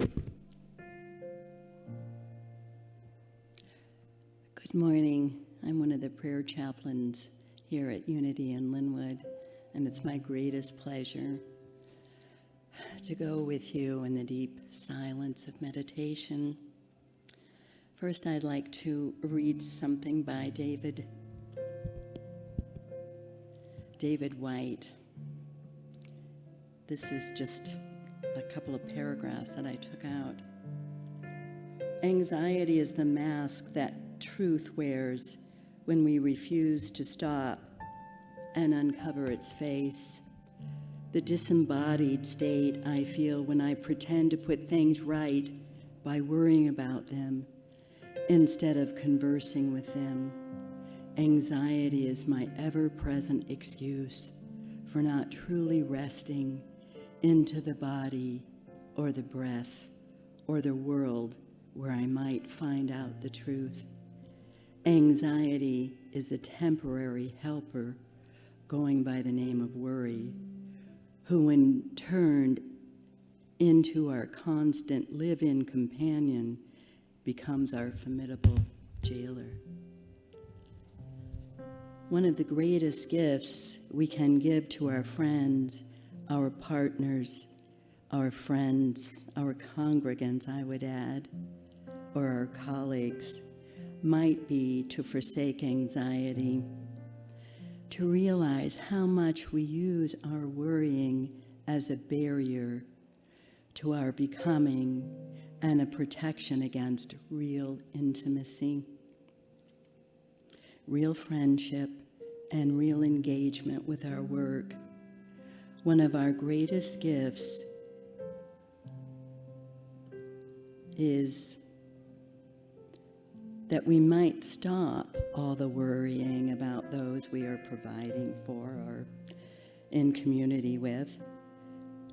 Good morning. I'm one of the prayer chaplains here at Unity in Lynnwood, and it's my greatest pleasure to go with you in the deep silence of meditation. First, I'd like to read something by David White. This is just a couple of paragraphs that I took out. Anxiety is the mask that truth wears when we refuse to stop and uncover its face. The disembodied state I feel when I pretend to put things right by worrying about them instead of conversing with them. Anxiety is my ever-present excuse for not truly resting into the body or the breath or the world where I might find out the truth. Anxiety is a temporary helper going by the name of worry, who when turned into our constant live-in companion becomes our formidable jailer. One of the greatest gifts we can give to our friends, our partners, our friends, our congregants, I would add, or our colleagues, might be to forsake anxiety, to realize how much we use our worrying as a barrier to our becoming and a protection against real intimacy, real friendship, and real engagement with our work. One of our greatest gifts is that we might stop all the worrying about those we are providing for or in community with,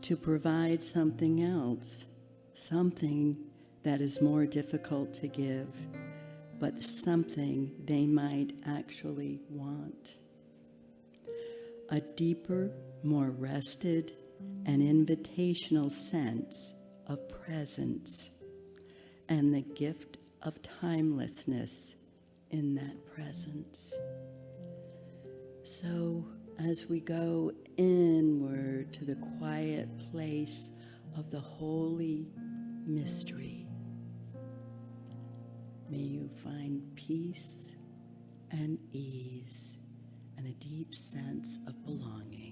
to provide something else, something that is more difficult to give, but something they might actually want. A deeper, more rested, and invitational sense of presence and the gift of timelessness in that presence. So as we go inward to the quiet place of the holy mystery, may you find peace and ease and a deep sense of belonging.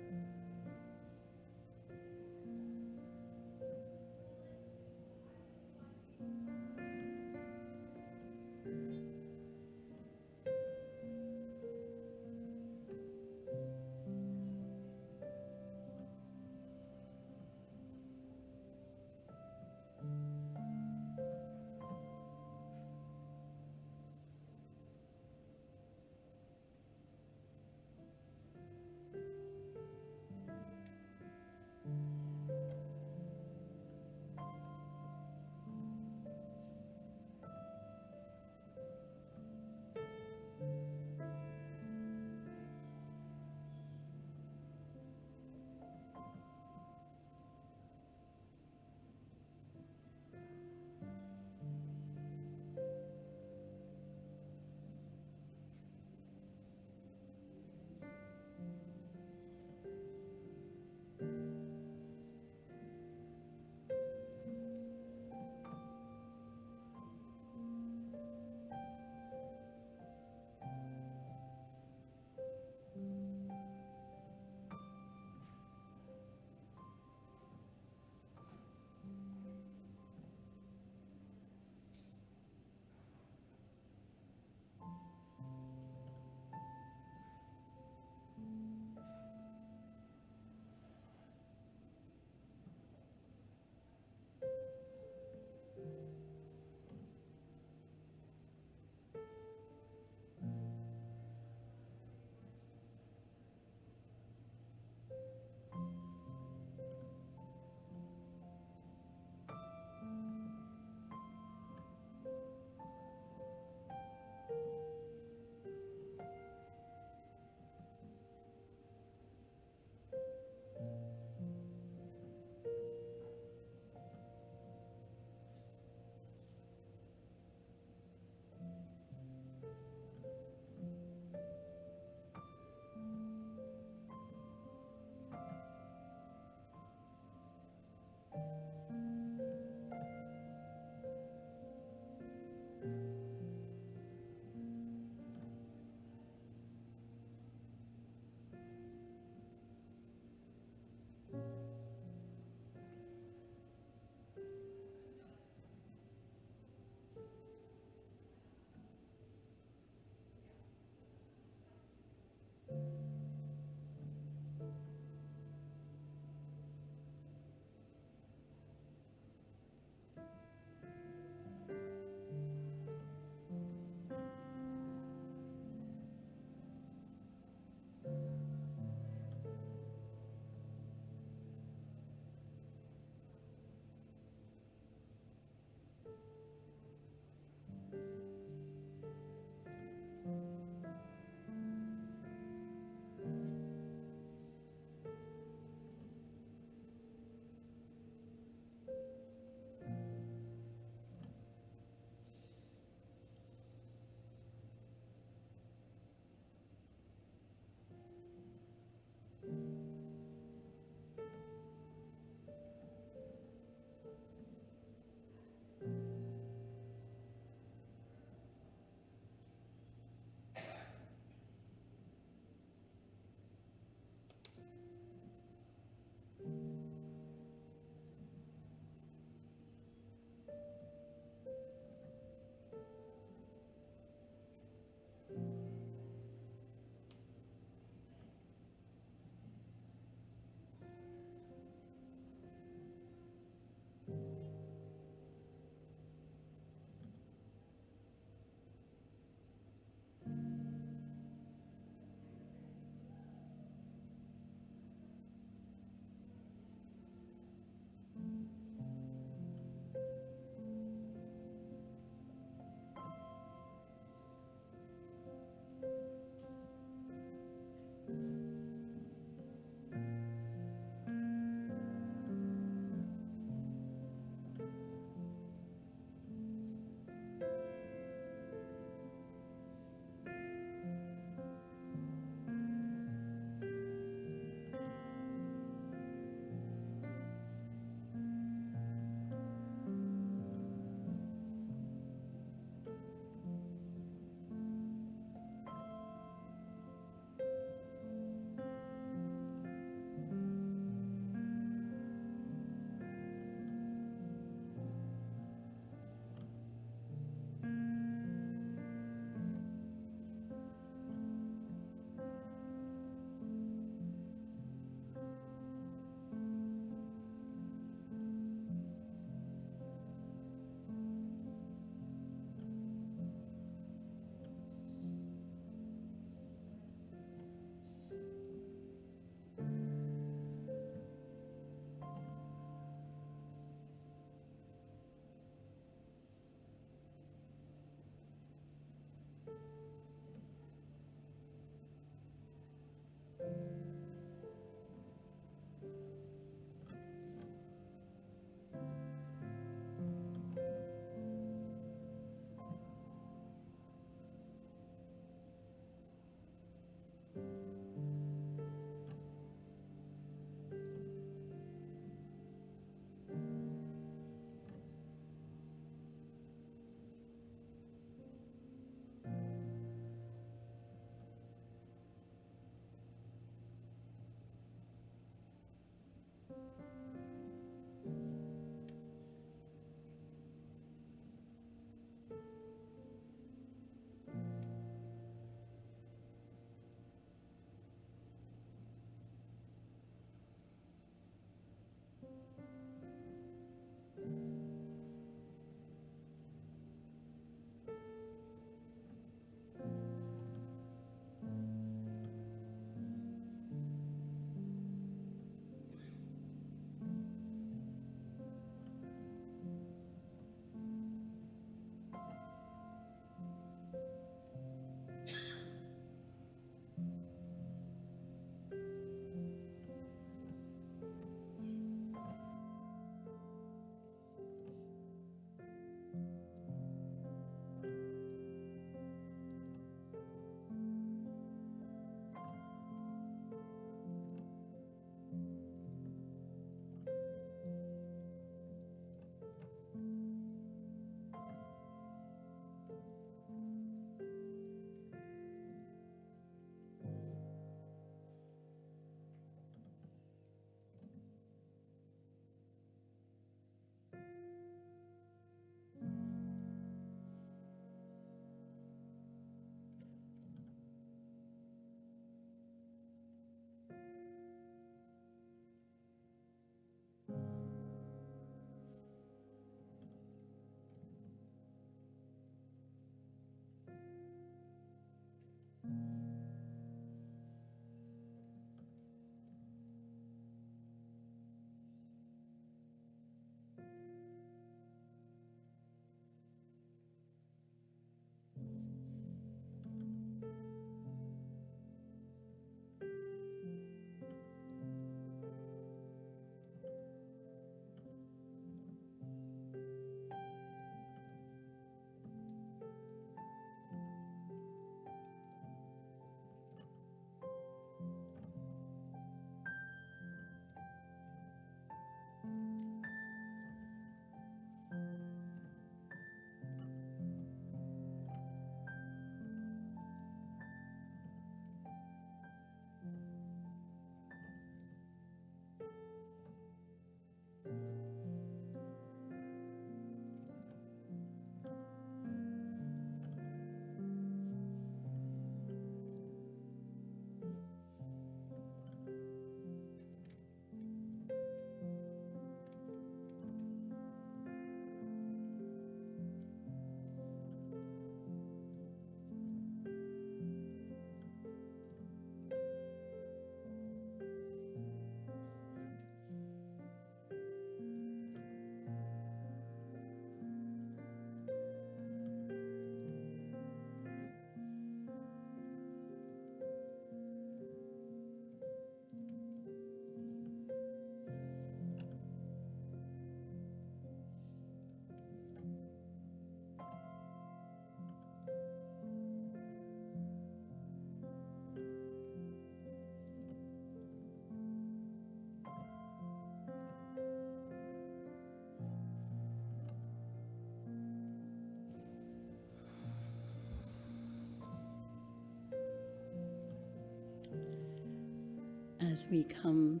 As we come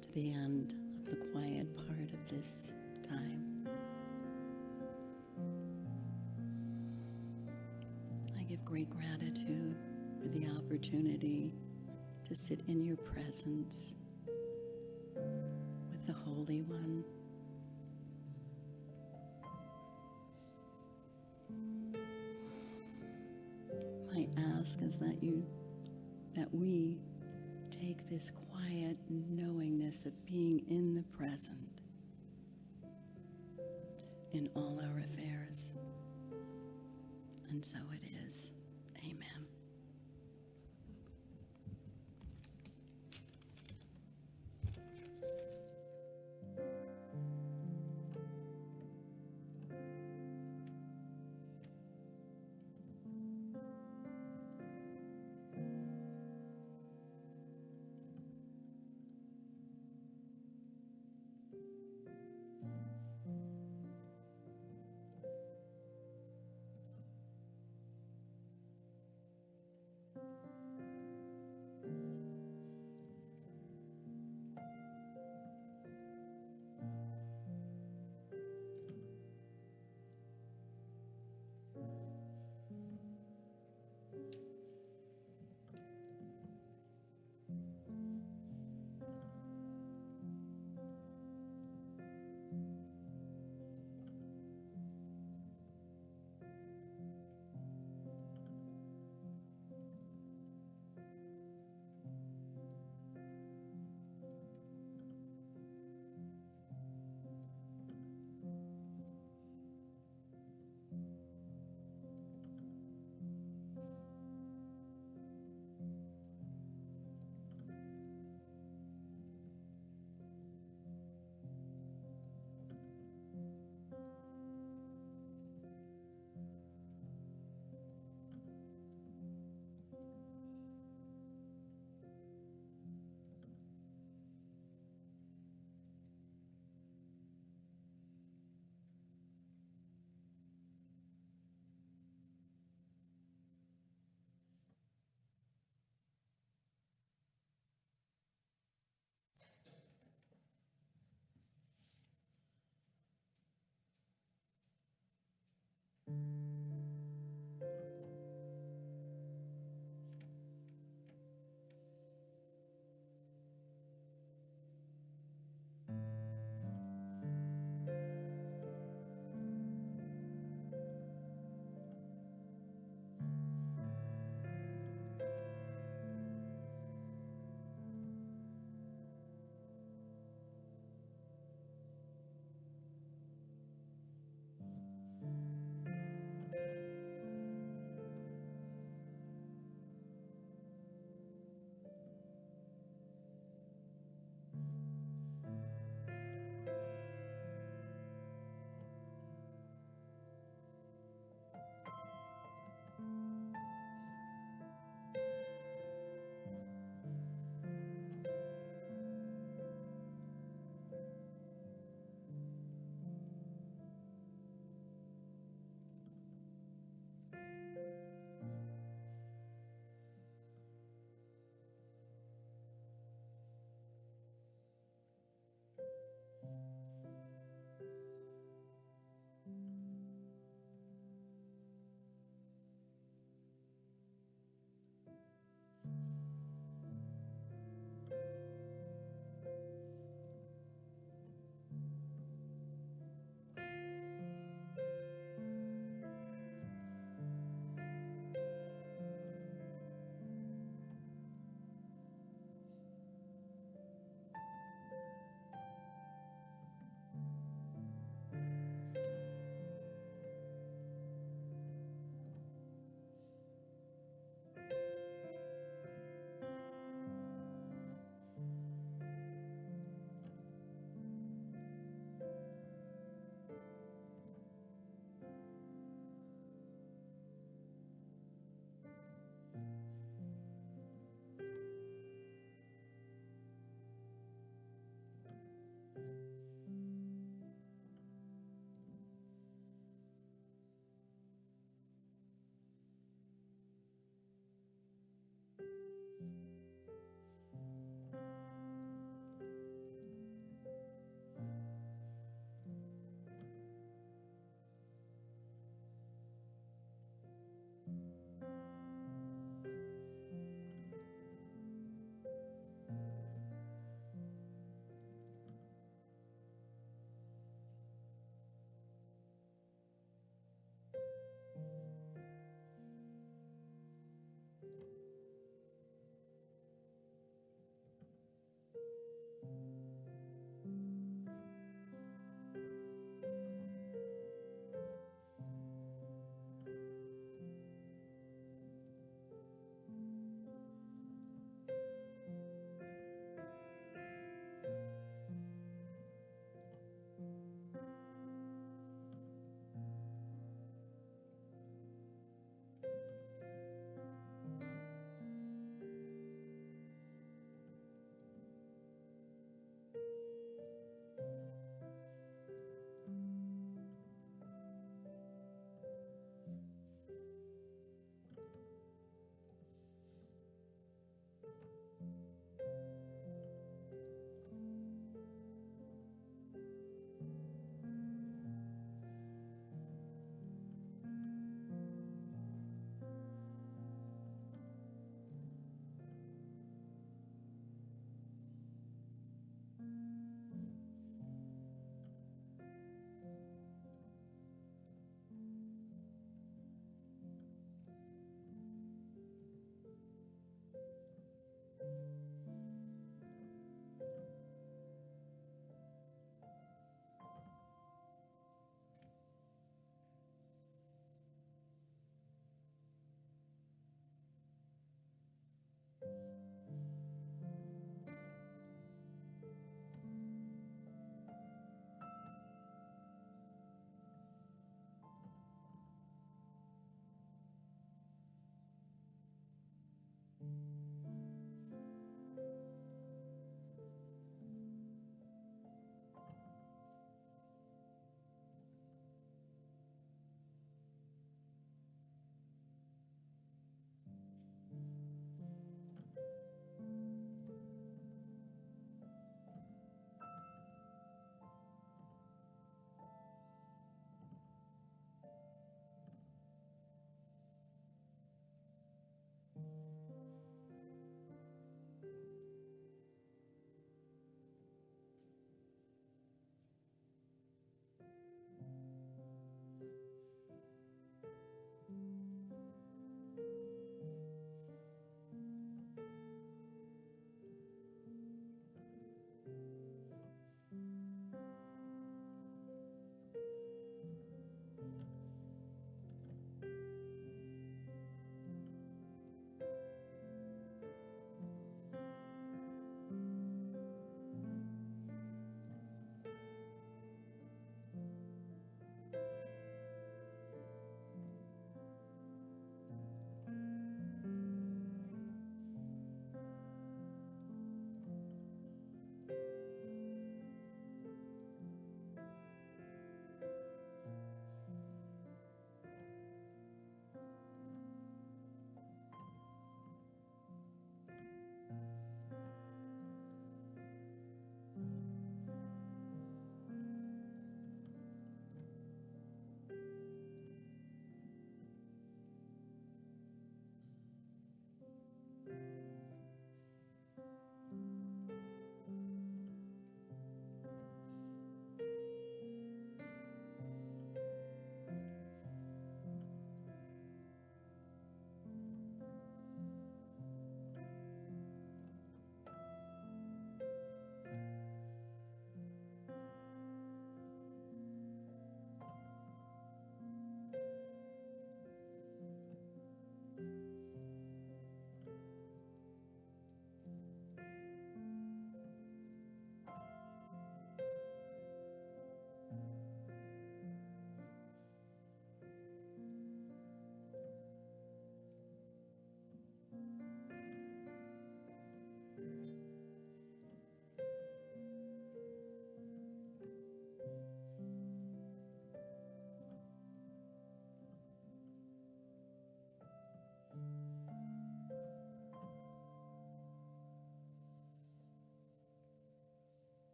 to the end of the quiet part of this time, I give great gratitude for the opportunity to sit in your presence with the Holy One. My ask is that we take this quiet knowingness of being in the present in all our affairs. And so it is. Amen.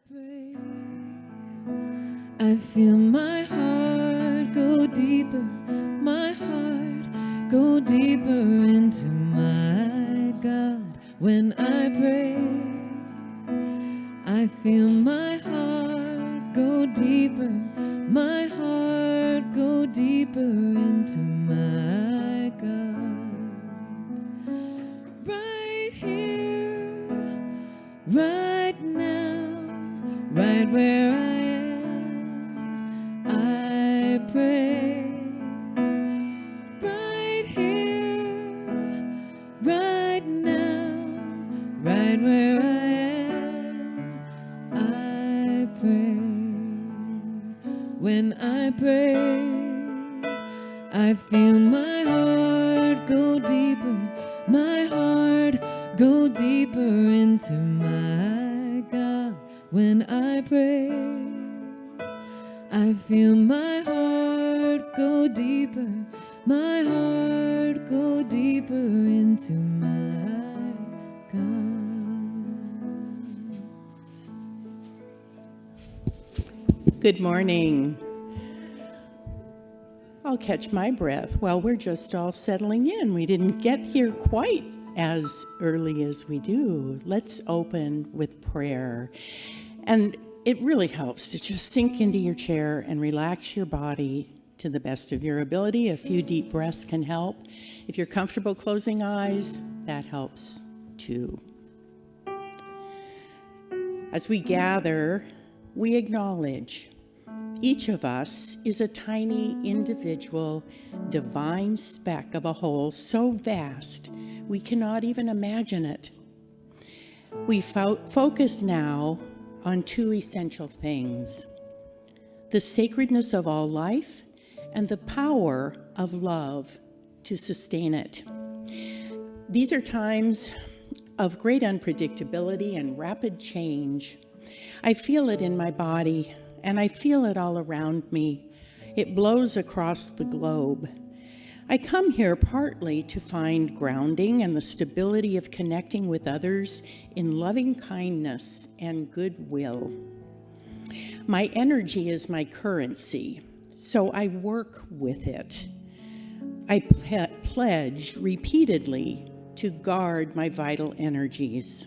pray, I feel my heart go deeper, my heart go deeper into my God. When I pray, I feel my heart go deeper, my heart go deeper into my God. Right here, right now, right where I am, I pray. Right here, right now, right where I am, I pray. When I pray, I feel my heart go deeper, my heart go deeper into my God. When I pray, I feel my heart go deeper, my heart go deeper into my God. Good morning. I'll catch my breath. Well, we're just all settling in. We didn't get here quite as early as we do. Let's open with prayer. And it really helps to just sink into your chair and relax your body to the best of your ability. A few deep breaths can help. If you're comfortable closing eyes, that helps too. As we gather, we acknowledge each of us is a tiny individual divine speck of a whole so vast we cannot even imagine it. We focus now on two essential things: the sacredness of all life and the power of love to sustain it. These are times of great unpredictability and rapid change. I feel it in my body, and I feel it all around me. It blows across the globe. I come here partly to find grounding and the stability of connecting with others in loving kindness and goodwill. My energy is my currency, so I work with it. I pledge repeatedly to guard my vital energies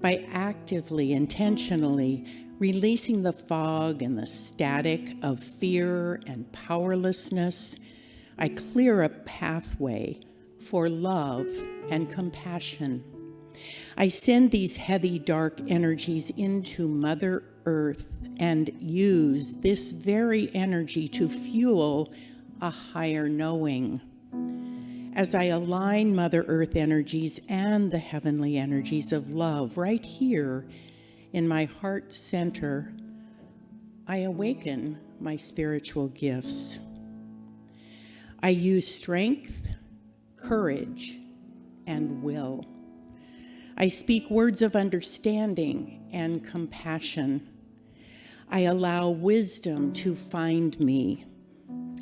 by actively, intentionally releasing the fog and the static of fear and powerlessness. I clear a pathway for love and compassion. I send these heavy, dark energies into Mother Earth and use this very energy to fuel a higher knowing. As I align Mother Earth energies and the heavenly energies of love right here in my heart center, I awaken my spiritual gifts. I use strength, courage, and will. I speak words of understanding and compassion. I allow wisdom to find me.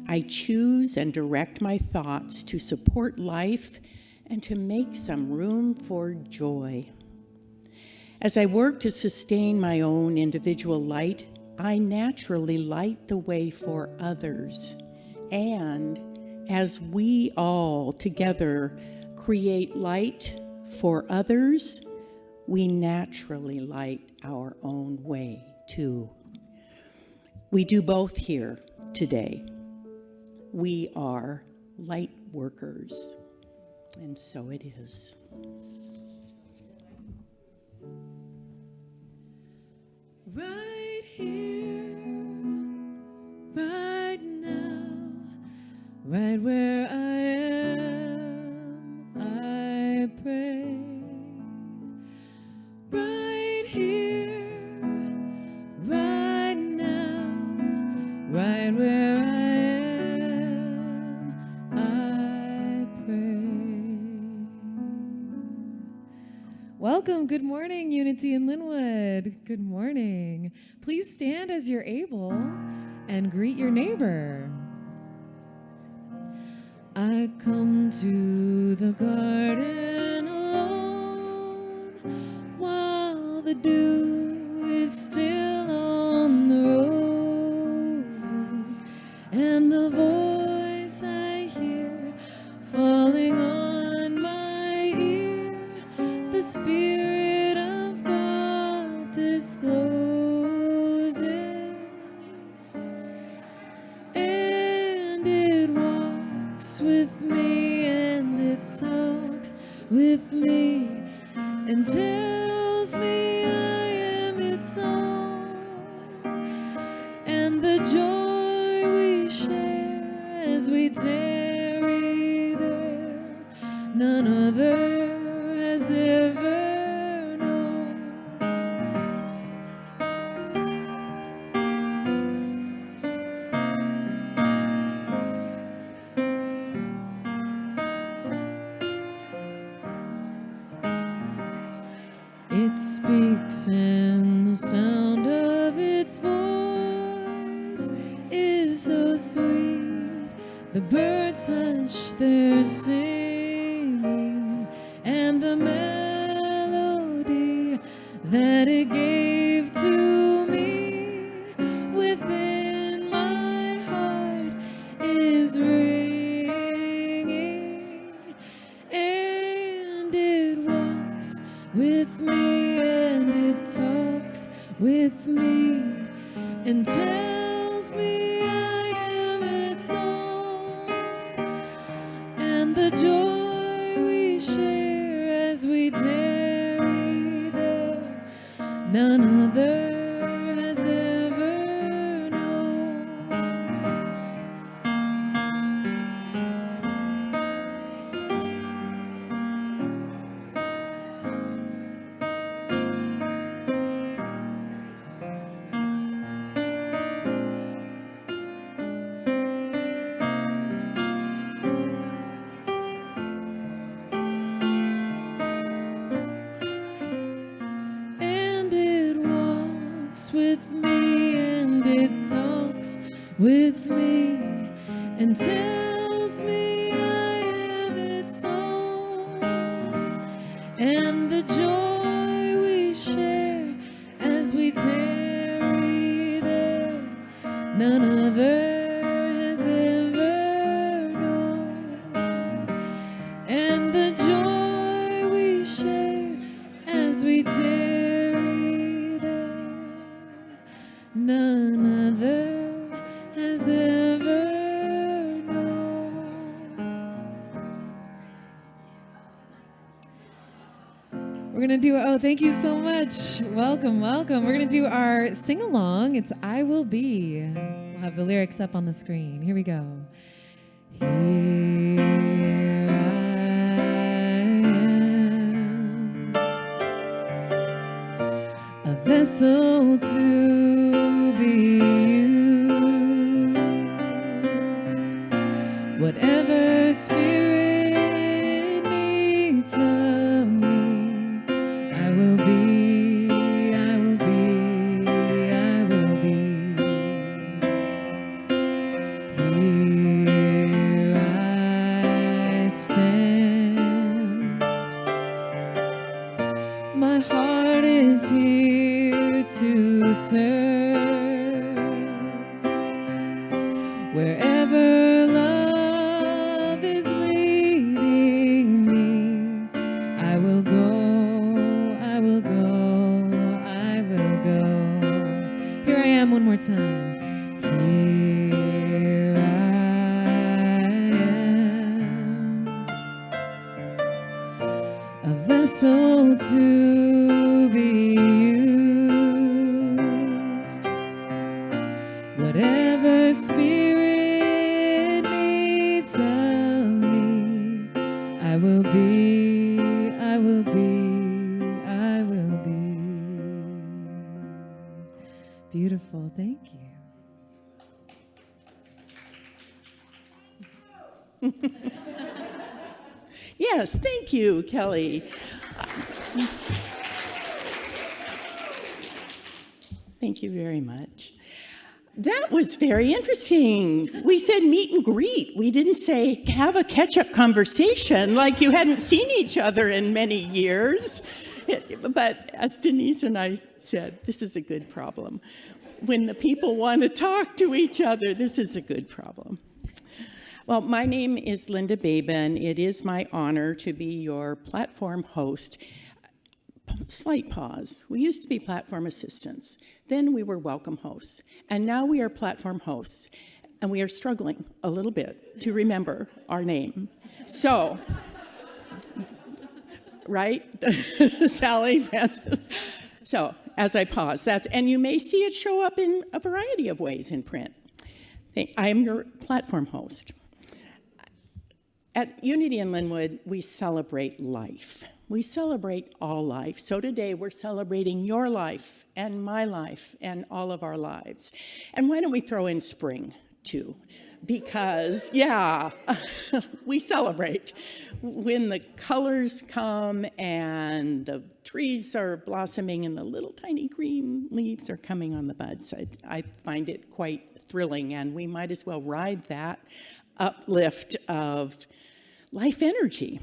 I choose and direct my thoughts to support life and to make some room for joy. As I work to sustain my own individual light, I naturally light the way for others. And as we all together create light for others, we naturally light our own way too. We do both here today. We are light workers, and so it is. Right here, right now, right where I am, I pray. Right here, right now, right where I am, I pray. Welcome, good morning, Unity in Lynnwood. Good morning. Please stand as you're able and greet your neighbor. I come to the garden alone while the dew is still on the roses, and the voice I hear falling on my ear, the Spirit of God discloses, and it walks with me, and it talks with me, and tells me I am its own, and the joy we share as we tarry there, none other has ever known. It speaks, and the sound of its voice is so sweet. The birds hush their singing, and the melody that it gave to me within my heart is ringing, and it walks with me, and it talks with me, and tells me I am its own, and the joy we share as we tarry there, none other has ever known. And it walks with me, and it talks with me, and tells me I am its own, and the joy we share as we tarry there, none other has ever known, and the joy we share as we tarry there, none other has ever known. We're gonna do, oh, thank you so much. Welcome, welcome. We're gonna do our sing-along. It's I Will Be. We'll have the lyrics up on the screen. Here we go. Here I am, a vessel to be used. Whatever Spirit needs of me, I will be, I will be, I will be. Here I stand. My heart is here to serve. Wherever love is leading me, I will go, I will go, I will go. Here I am one more time. Here I am, a vessel to be used. Whatever Spirit needs of me, I will be, I will be, I will be. Beautiful, thank you. Yes, thank you, Kelly. Thank you very much. That was very interesting. We said meet and greet. We didn't say have a catch-up conversation like you hadn't seen each other in many years. But as Denise and I said, this is a good problem. When the people want to talk to each other, this is a good problem. Well, my name is Linda Babin. It is my honor to be your platform host. Slight pause. We used to be platform assistants. Then we were welcome hosts. And now we are platform hosts. And we are struggling a little bit to remember our name. So, right? Sally, Francis. So, as I pause, and you may see it show up in a variety of ways in print. I am your platform host. At Unity in Lynnwood, we celebrate life. We celebrate all life. So today we're celebrating your life and my life and all of our lives. And why don't we throw in spring too? Because, yeah, we celebrate when the colors come and the trees are blossoming and the little tiny green leaves are coming on the buds. I find it quite thrilling, and we might as well ride that uplift of life energy.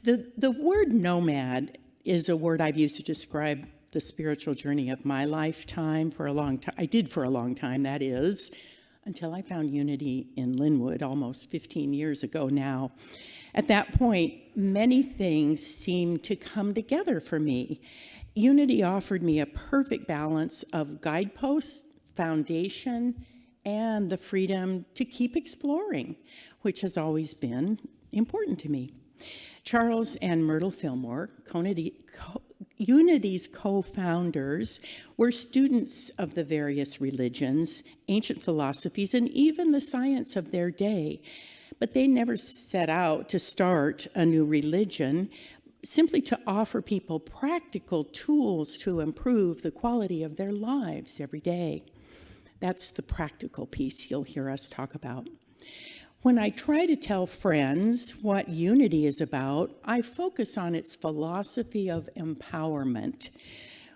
The word nomad is a word I've used to describe the spiritual journey of my lifetime for a long time. I did for a long time, that is, until I found Unity in Lynnwood almost 15 years ago now. At that point, many things seemed to come together for me. Unity offered me a perfect balance of guideposts, foundation, and the freedom to keep exploring, which has always been important to me. Charles and Myrtle Fillmore, Unity's co-founders, were students of the various religions, ancient philosophies, and even the science of their day. But they never set out to start a new religion, simply to offer people practical tools to improve the quality of their lives every day. That's the practical piece you'll hear us talk about. When I try to tell friends what Unity is about, I focus on its philosophy of empowerment.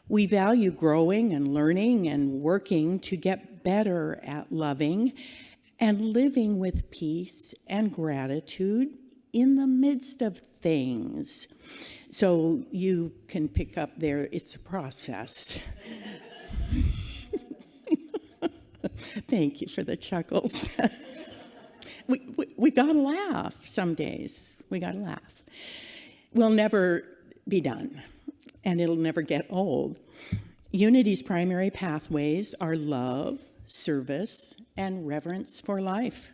We value growing and learning and working to get better at loving and living with peace and gratitude in the midst of things. So you can pick up there, it's a process. Thank you for the chuckles. We gotta laugh some days. We gotta laugh. We'll never be done, and it'll never get old. Unity's primary pathways are love, service, and reverence for life.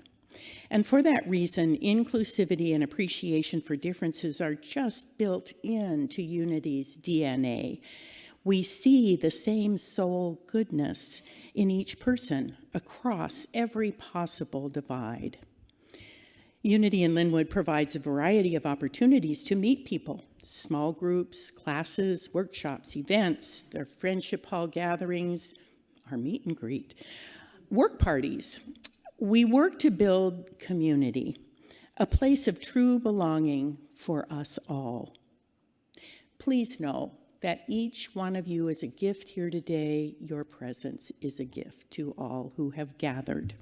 And for that reason, inclusivity and appreciation for differences are just built into Unity's DNA. We see the same soul goodness in each person across every possible divide. Unity in Lynnwood provides a variety of opportunities to meet people, small groups, classes, workshops, events, their friendship hall gatherings, our meet and greet, work parties. We work to build community, a place of true belonging for us all. Please know that each one of you is a gift here today. Your presence is a gift to all who have gathered.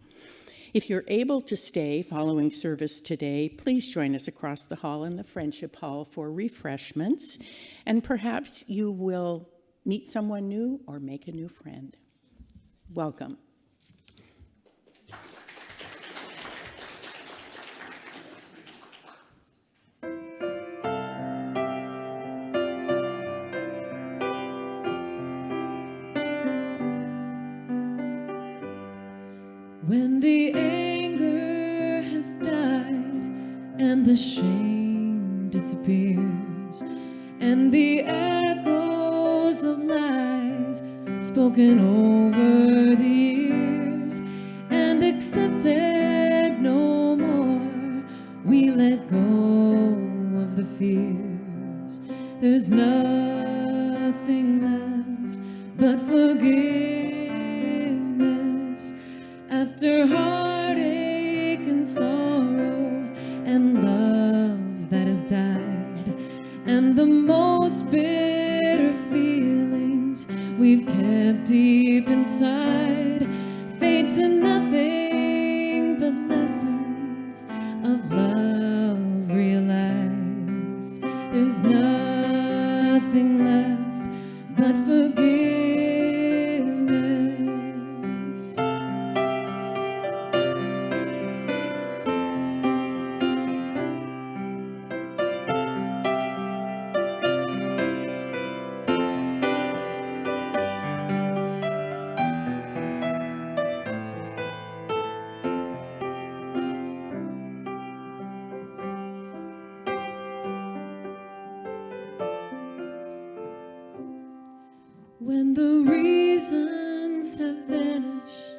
If you're able to stay following service today, please join us across the hall in the Friendship Hall for refreshments, and perhaps you will meet someone new or make a new friend. Welcome. When the anger has died and the shame disappears and the echoes of lies spoken over the years and accepted no more, we let go of the fears. There's nothing left but forgiveness. After heartache and sorrow and love that has died, and the most bitter feelings we've kept deep inside, fade to nothing but lessons of love realized. There's nothing when the reasons have vanished,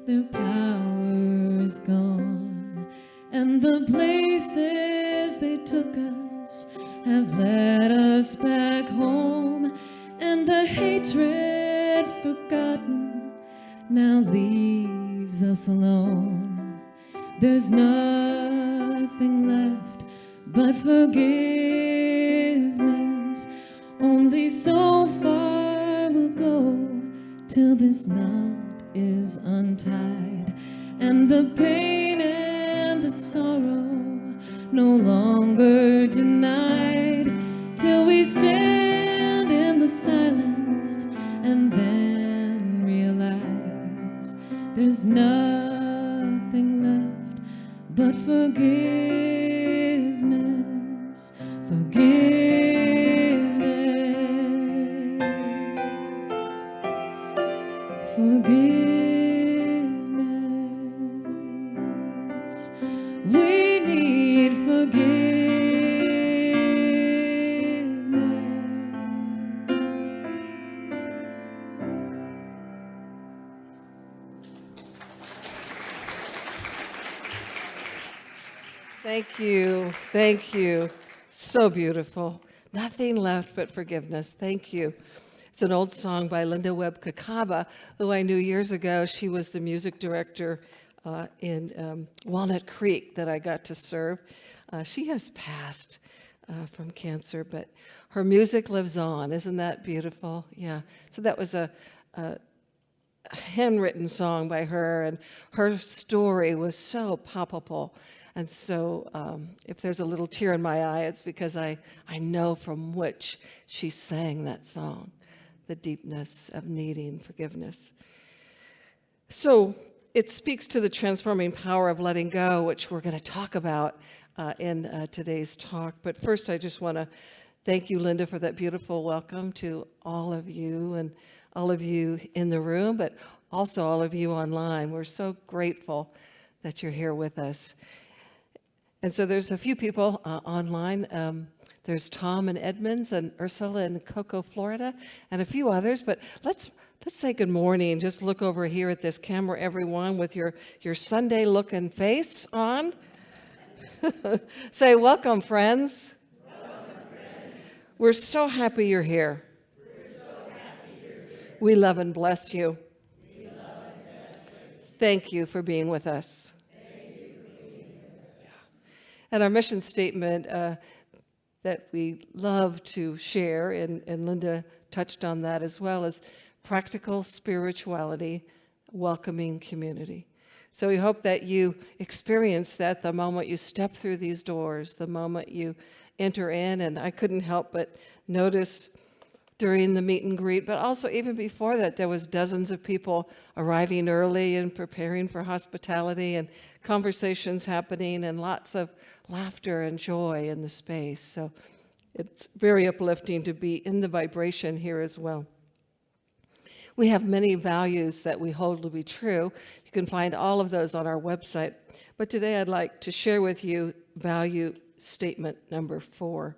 their power is gone, and the places they took us have led us back home, and the hatred forgotten now leaves us alone. There's nothing left but forgiveness. Only so far we'll go till this knot is untied, and the pain and the sorrow no longer denied, till we stand in the silence and then realize there's nothing left but forgiveness, forgiveness. We need forgiveness. Thank you. Thank you. So beautiful. Nothing left but forgiveness. Thank you. It's an old song by Linda Webb Kakaba, who I knew years ago. She was the music director in Walnut Creek that I got to serve. She has passed from cancer, but her music lives on. Isn't that beautiful? Yeah. So that was a handwritten song by her, and her story was so palpable. And so if there's a little tear in my eye, it's because I know from which she sang that song, the deepness of needing forgiveness. So it speaks to the transforming power of letting go, which we're going to talk about in today's talk. But first, I just want to thank you, Linda, for that beautiful welcome to all of you, and all of you in the room, but also all of you online. We're so grateful that you're here with us. And so there's a few people online. There's Tom in Edmonds, and Ursula in Cocoa, Florida, and a few others. But let's say good morning. Just look over here at this camera, everyone, with your Sunday-looking face on. Say, welcome, friends. Welcome, friends. We're so happy you're here. We love and bless you. Thank you for being with us. And our mission statement that we love to share, and Linda touched on that as well, is practical spirituality, welcoming community. So we hope that you experience that the moment you step through these doors, the moment you enter in. And I couldn't help but notice during the meet and greet, but also even before that, there was dozens of people arriving early and preparing for hospitality, and conversations happening, and lots of laughter and joy in the space. So it's very uplifting to be in the vibration here as well. We have many values that we hold to be true. You can find all of those on our website. But today I'd like to share with you value statement number 4.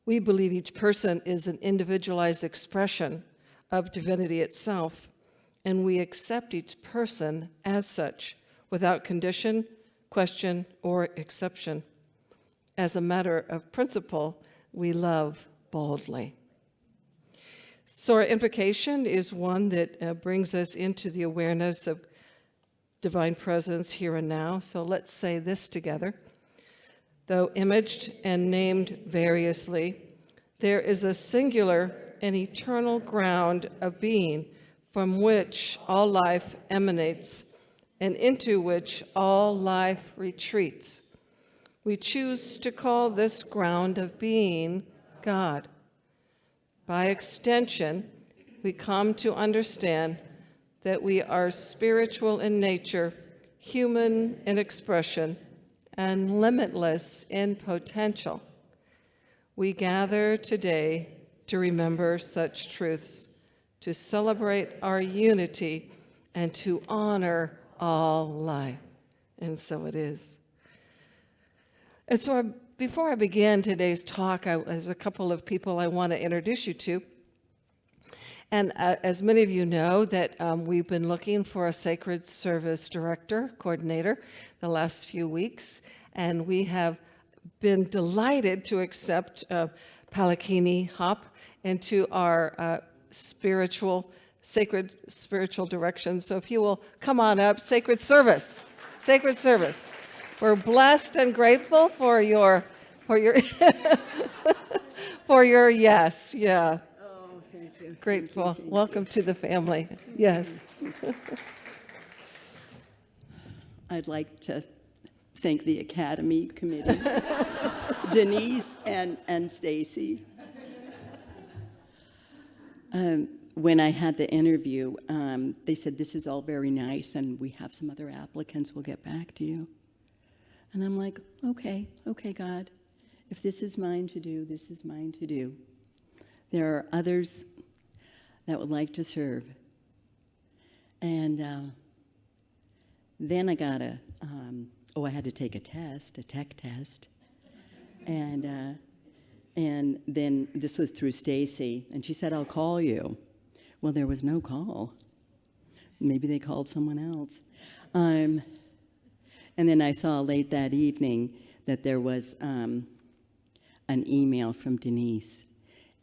We believe each person is an individualized expression of divinity itself, and we accept each person as such without condition, question, or exception. As a matter of principle, we love boldly. So our invocation is one that brings us into the awareness of divine presence here and now. So let's say this together. Though imaged and named variously, there is a singular and eternal ground of being from which all life emanates and into which all life retreats. We choose to call this ground of being God. By extension, we come to understand that we are spiritual in nature, human in expression, and limitless in potential. We gather today to remember such truths, to celebrate our unity, and to honor all life. And so it is. And so before I begin today's talk, there's a couple of people I want to introduce you to. And as many of you know, that we've been looking for a sacred service director, coordinator, the last few weeks, and we have been delighted to accept Palakini Hop into our sacred spiritual direction. So if you will come on up, sacred service. We're blessed and grateful for your for your yes. Yeah. Oh, thank you. Grateful. Welcome to the family. Yes. I'd like to thank the Academy Committee, Denise and Stacy. When I had the interview, they said, this is all very nice, and we have some other applicants. We'll get back to you. And I'm like, okay, God. If this is mine to do, this is mine to do. There are others that would like to serve. And then I got I had to take a tech test. And then this was through Stacy, and she said, I'll call you. Well, there was no call. Maybe they called someone else. And then I saw late that evening that there was an email from Denese.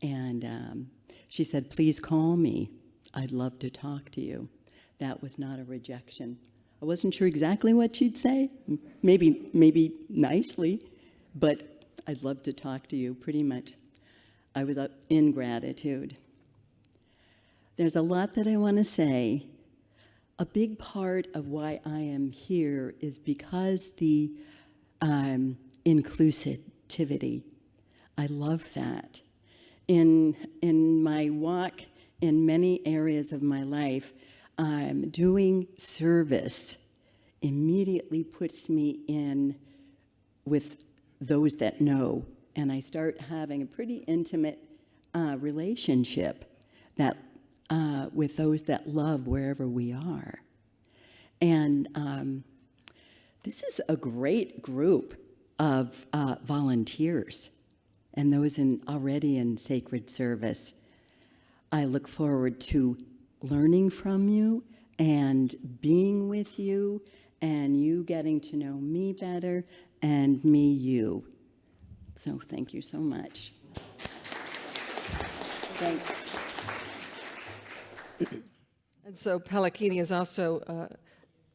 And she said, please call me. I'd love to talk to you. That was not a rejection. I wasn't sure exactly what she'd say, maybe nicely, but I'd love to talk to you, pretty much. I was in gratitude. There's a lot that I want to say. A big part of why I am here is because the inclusivity. I love that. In my walk in many areas of my life, doing service immediately puts me in with those that know, and I start having a pretty intimate relationship that with those that love wherever we are. And this is a great group of volunteers and those already in sacred service. I look forward to learning from you and being with you and you getting to know me better and me you. So thank you so much. Thanks. And so Palakini is also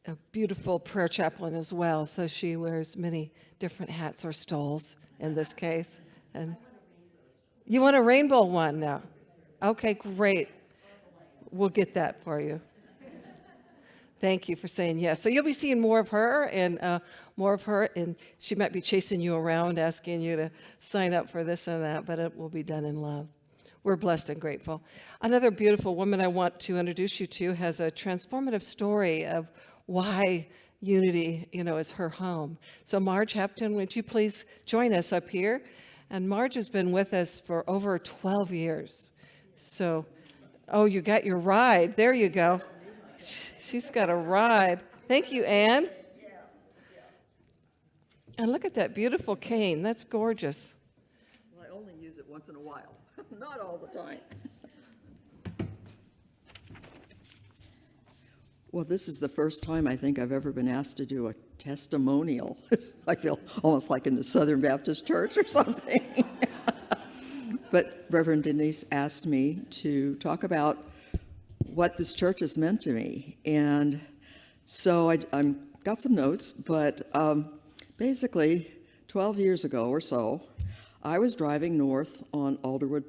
a beautiful prayer chaplain as well. So she wears many different hats or stoles in this case. And you want a rainbow one now? Okay, great. We'll get that for you. Thank you for saying yes. So you'll be seeing more of her, and she might be chasing you around, asking you to sign up for this and that, but it will be done in love. We're blessed and grateful. Another beautiful woman I want to introduce you to has a transformative story of why Unity, is her home. So Marge Hapton, would you please join us up here? And Marge has been with us for over 12 years. So, you got your ride. There you go. She's got a ride. Thank you, Anne. And look at that beautiful cane. That's gorgeous. Well, I only use it once in a while, not all the time. Well, this is the first time I think I've ever been asked to do a testimonial. I feel almost like in the Southern Baptist Church or something. But Reverend Denise asked me to talk about what this church has meant to me. And so I got some notes, but basically 12 years ago or so, I was driving north on Alderwood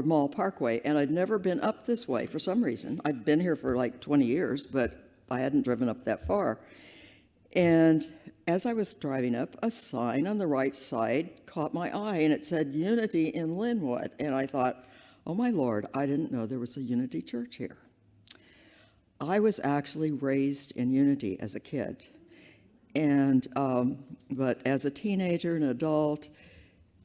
Mall Parkway, and I'd never been up this way for some reason. I'd been here for like 20 years, but I hadn't driven up that far. And as I was driving up, a sign on the right side caught my eye, and it said Unity in Lynnwood. And I thought, oh my Lord, I didn't know there was a Unity church here. I was actually raised in Unity as a kid. And, but as a teenager and adult,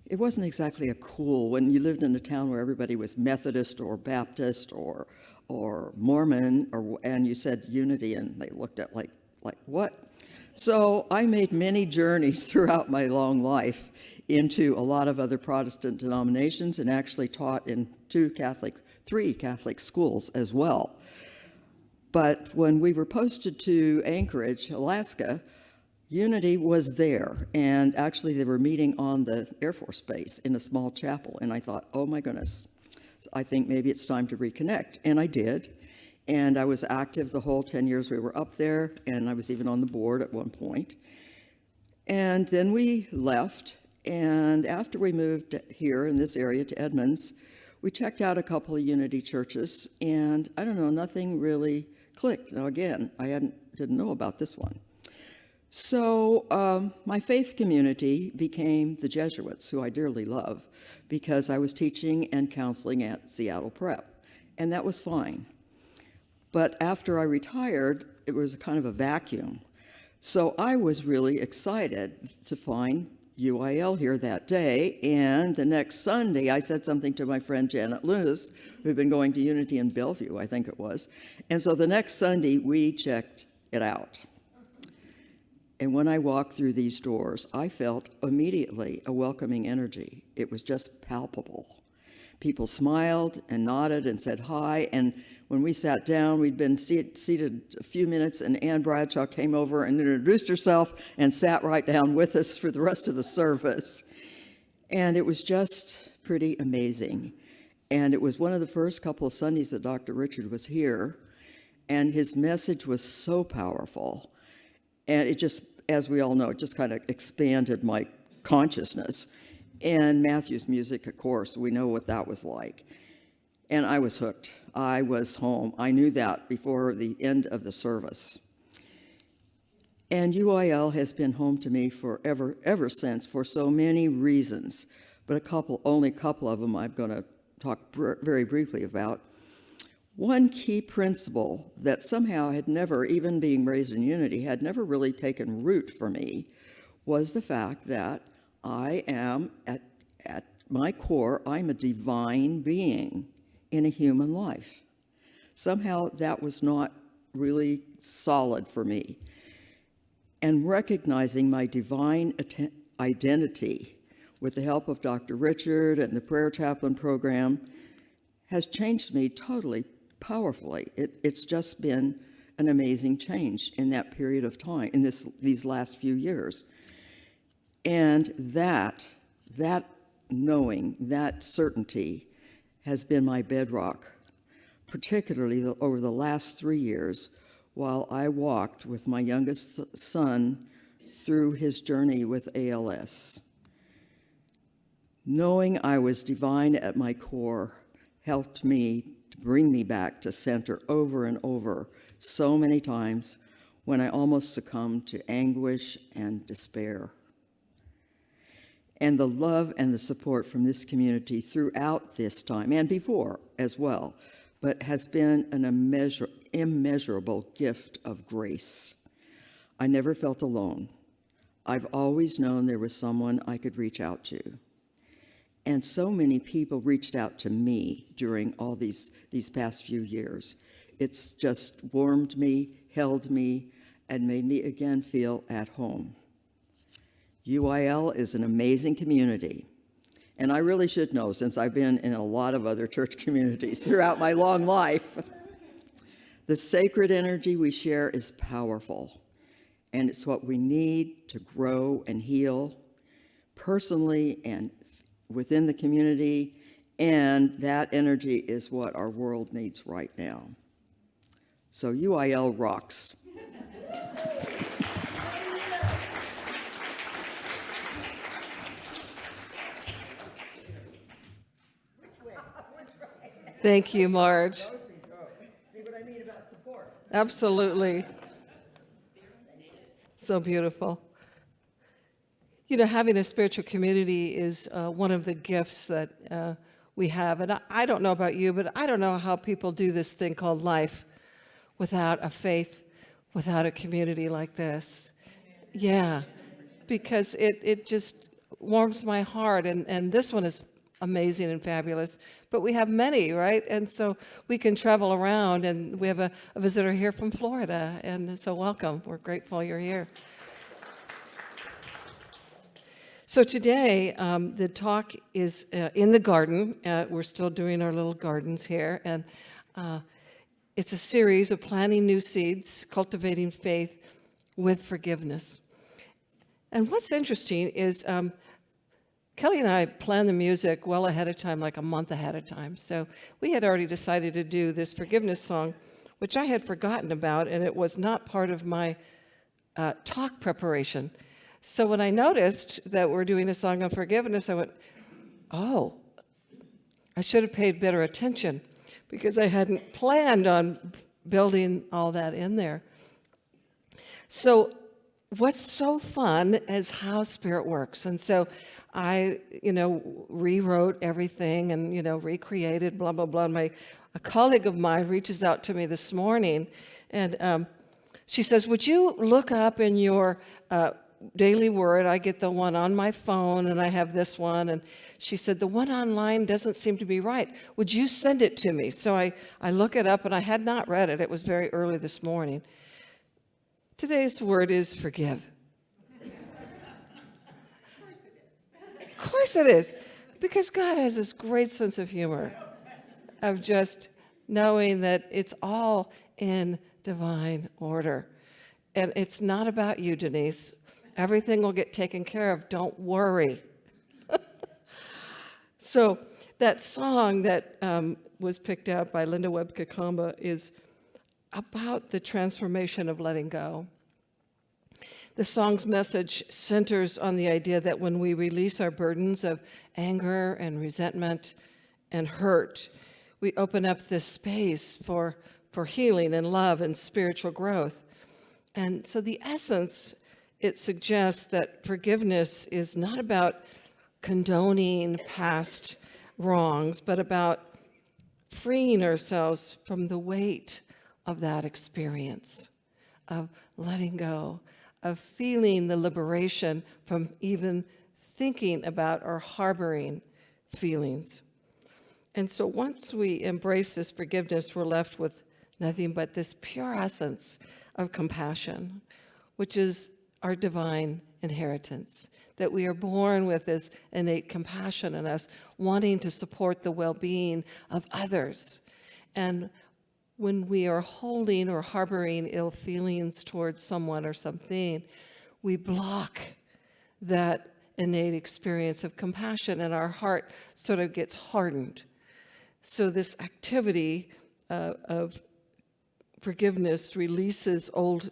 it wasn't exactly a cool, when you lived in a town where everybody was Methodist or Baptist or Mormon, and you said Unity, and they looked at like what? So I made many journeys throughout my long life into a lot of other Protestant denominations and actually taught in three Catholic schools as well. But when we were posted to Anchorage, Alaska, Unity was there, and actually they were meeting on the Air Force Base in a small chapel, and I thought, oh my goodness, I think maybe it's time to reconnect, and I did, and I was active the whole 10 years we were up there, and I was even on the board at one point. And then we left, and after we moved here in this area to Edmonds, we checked out a couple of Unity churches, and I don't know, nothing really clicked. Now again, I didn't know about this one. So my faith community became the Jesuits, who I dearly love, because I was teaching and counseling at Seattle Prep, and that was fine. But after I retired, it was kind of a vacuum. So I was really excited to find UIL here that day, and the next Sunday I said something to my friend Janet Lewis, who'd been going to Unity in Bellevue, I think it was, and so the next Sunday we checked it out. And when I walked through these doors, I felt immediately a welcoming energy. It was just palpable. People smiled and nodded and said hi, and when we sat down, we'd been seated a few minutes, and Ann Bradshaw came over and introduced herself and sat right down with us for the rest of the service. And it was just pretty amazing. And it was one of the first couple of Sundays that Dr. Richard was here, and his message was so powerful. And it just, as we all know, it just kind of expanded my consciousness. And Matthew's music, of course, we know what that was like. And I was hooked. I was home. I knew that before the end of the service. And UIL has been home to me ever since, for so many reasons. But only a couple of them I'm going to talk very briefly about. One key principle that somehow had never, even being raised in Unity, had never really taken root for me was the fact that I am, at my core, I'm a divine being in a human life. Somehow that was not really solid for me. And recognizing my divine identity with the help of Dr. Richard and the Prayer Chaplain program has changed me totally, powerfully. It's just been an amazing change in that period of time, in these last few years. And that knowing, that certainty has been my bedrock, particularly over the last 3 years while I walked with my youngest son through his journey with ALS. Knowing I was divine at my core helped me to bring me back to center over and over so many times when I almost succumbed to anguish and despair. And the love and the support from this community throughout this time, and before as well, but has been an immeasurable gift of grace. I never felt alone. I've always known there was someone I could reach out to. And so many people reached out to me during all these past few years. It's just warmed me, held me, and made me again feel at home. UIL is an amazing community. And I really should know, since I've been in a lot of other church communities throughout my long life. The sacred energy we share is powerful, and it's what we need to grow and heal personally and within the community, and that energy is what our world needs right now. So UIL rocks. Thank you, Marge. See what I mean about support? Absolutely. So beautiful. You know, having a spiritual community is one of the gifts that we have. And I don't know about you, but I don't know how people do this thing called life without a faith, without a community like this. Yeah, because it just warms my heart. And this one is amazing and fabulous, but we have many, right? And so we can travel around, and we have a visitor here from Florida, and so welcome. We're grateful you're here. So today, the talk is in the garden. We're still doing our little gardens here, and it's a series of planting new seeds, cultivating faith with forgiveness. And what's interesting is Kelly and I planned the music well ahead of time, like a month ahead of time. So we had already decided to do this forgiveness song, which I had forgotten about, and it was not part of my talk preparation. So when I noticed that we're doing a song on forgiveness, I went, oh, I should have paid better attention, because I hadn't planned on building all that in there. So what's so fun is how Spirit works. And so I, rewrote everything and, recreated, blah, blah, blah. And a colleague of mine reaches out to me this morning, and she says, would you look up in your daily word? I get the one on my phone, and I have this one. And she said, the one online doesn't seem to be right. Would you send it to me? So I look it up, and I had not read it. It was very early this morning. Today's word is forgive. Of course it is. Because God has this great sense of humor of just knowing that it's all in divine order. And it's not about you, Denise. Everything will get taken care of. Don't worry. So that song that was picked out by Linda Webb Kakamba is about the transformation of letting go. The song's message centers on the idea that when we release our burdens of anger and resentment and hurt, we open up this space for healing and love and spiritual growth. And so the essence, it suggests that forgiveness is not about condoning past wrongs, but about freeing ourselves from the weight of that experience, of letting go, of feeling the liberation from even thinking about or harboring feelings. And so once we embrace this forgiveness, we're left with nothing but this pure essence of compassion, which is our divine inheritance, that we are born with this innate compassion in us, wanting to support the well-being of others. And when we are holding or harboring ill feelings towards someone or something, we block that innate experience of compassion, and our heart sort of gets hardened. So this activity of forgiveness releases old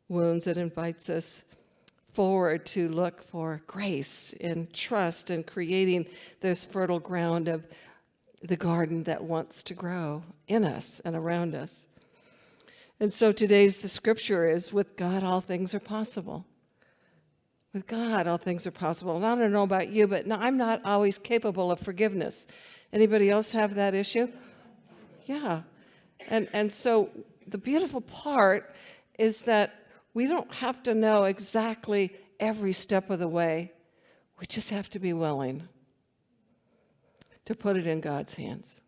wounds and invites us forward to look for grace and trust and creating this fertile ground of the garden that wants to grow in us and around us. And so the scripture is, with God, all things are possible. With God, all things are possible. And I don't know about you, but no, I'm not always capable of forgiveness. Anybody else have that issue? Yeah. And so the beautiful part is that we don't have to know exactly every step of the way. We just have to be willing to put it in God's hands.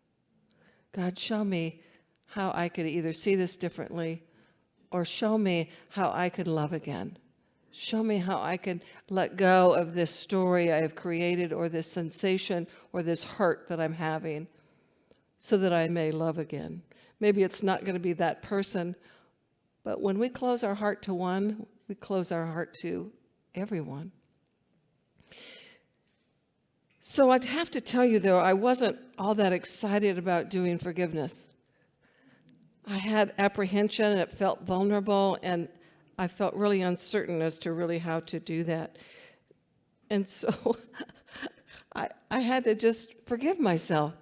God, show me how I could either see this differently, or show me how I could love again. Show me how I could let go of this story I have created, or this sensation, or this hurt that I'm having, so that I may love again. Maybe it's not going to be that person, but when we close our heart to one, we close our heart to everyone. So I'd have to tell you, though, I wasn't all that excited about doing forgiveness. I had apprehension, and it felt vulnerable, and I felt really uncertain as to really how to do that. And so I had to just forgive myself.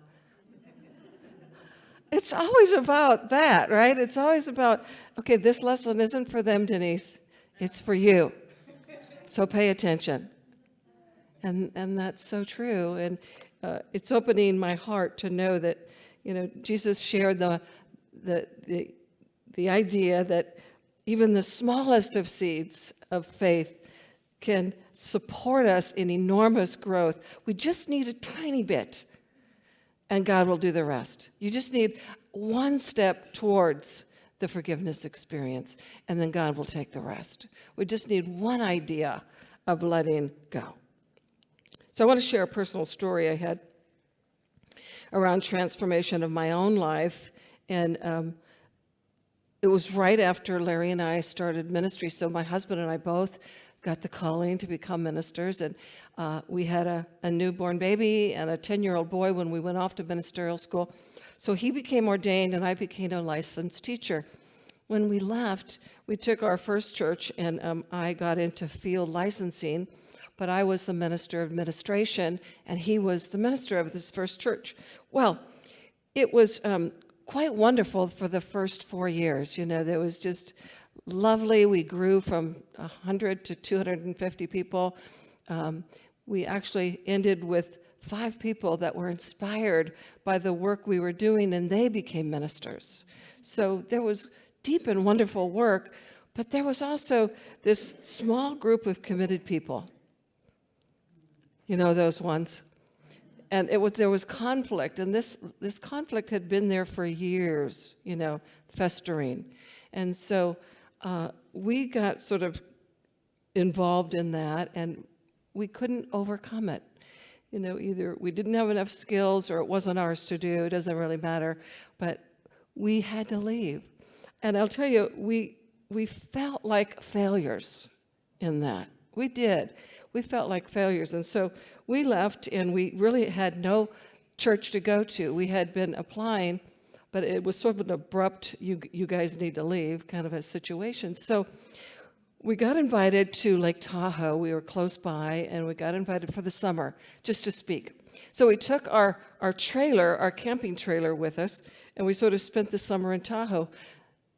It's always about that, right? It's always about, okay, this lesson isn't for them, Denise. It's for you. So pay attention. And that's so true. And it's opening my heart to know that, Jesus shared the idea that even the smallest of seeds of faith can support us in enormous growth. We just need a tiny bit, and God will do the rest. You just need one step towards the forgiveness experience, and then God will take the rest. We just need one idea of letting go. So I want to share a personal story I had around transformation of my own life. And it was right after Larry and I started ministry. So my husband and I both got the calling to become ministers. And we had a newborn baby and a 10-year-old boy when we went off to ministerial school. So he became ordained and I became a licensed teacher. When we left, we took our first church, and I got into field licensing, but I was the minister of administration, and he was the minister of this first church. Well, it was quite wonderful for the first 4 years. You know, there was just lovely. We grew from 100 to 250 people. We actually ended with 5 people that were inspired by the work we were doing, and they became ministers. So there was deep and wonderful work, but there was also this small group of committed people. You know those ones? And there was conflict, and this conflict had been there for years, you know, festering. And so we got sort of involved in that, and we couldn't overcome it. You know, either we didn't have enough skills or it wasn't ours to do, it doesn't really matter, but we had to leave. And I'll tell you, we felt like failures in that. We did. We felt like failures. And so we left, and we really had no church to go to. We had been applying, but it was sort of an abrupt, you guys need to leave kind of a situation. So we got invited to Lake Tahoe. We were close by, and we got invited for the summer just to speak. So we took our trailer, our camping trailer with us, and we sort of spent the summer in Tahoe.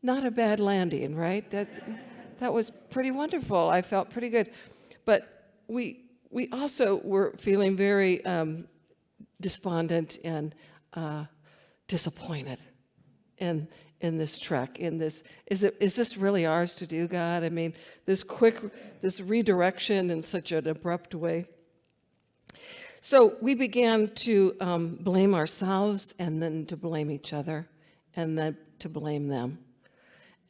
Not a bad landing, right? That was pretty wonderful. I felt pretty good. But we also were feeling very despondent and disappointed in this trek, in this, is this really ours to do, God? I mean, this redirection in such an abrupt way. So we began to blame ourselves, and then to blame each other, and then to blame them.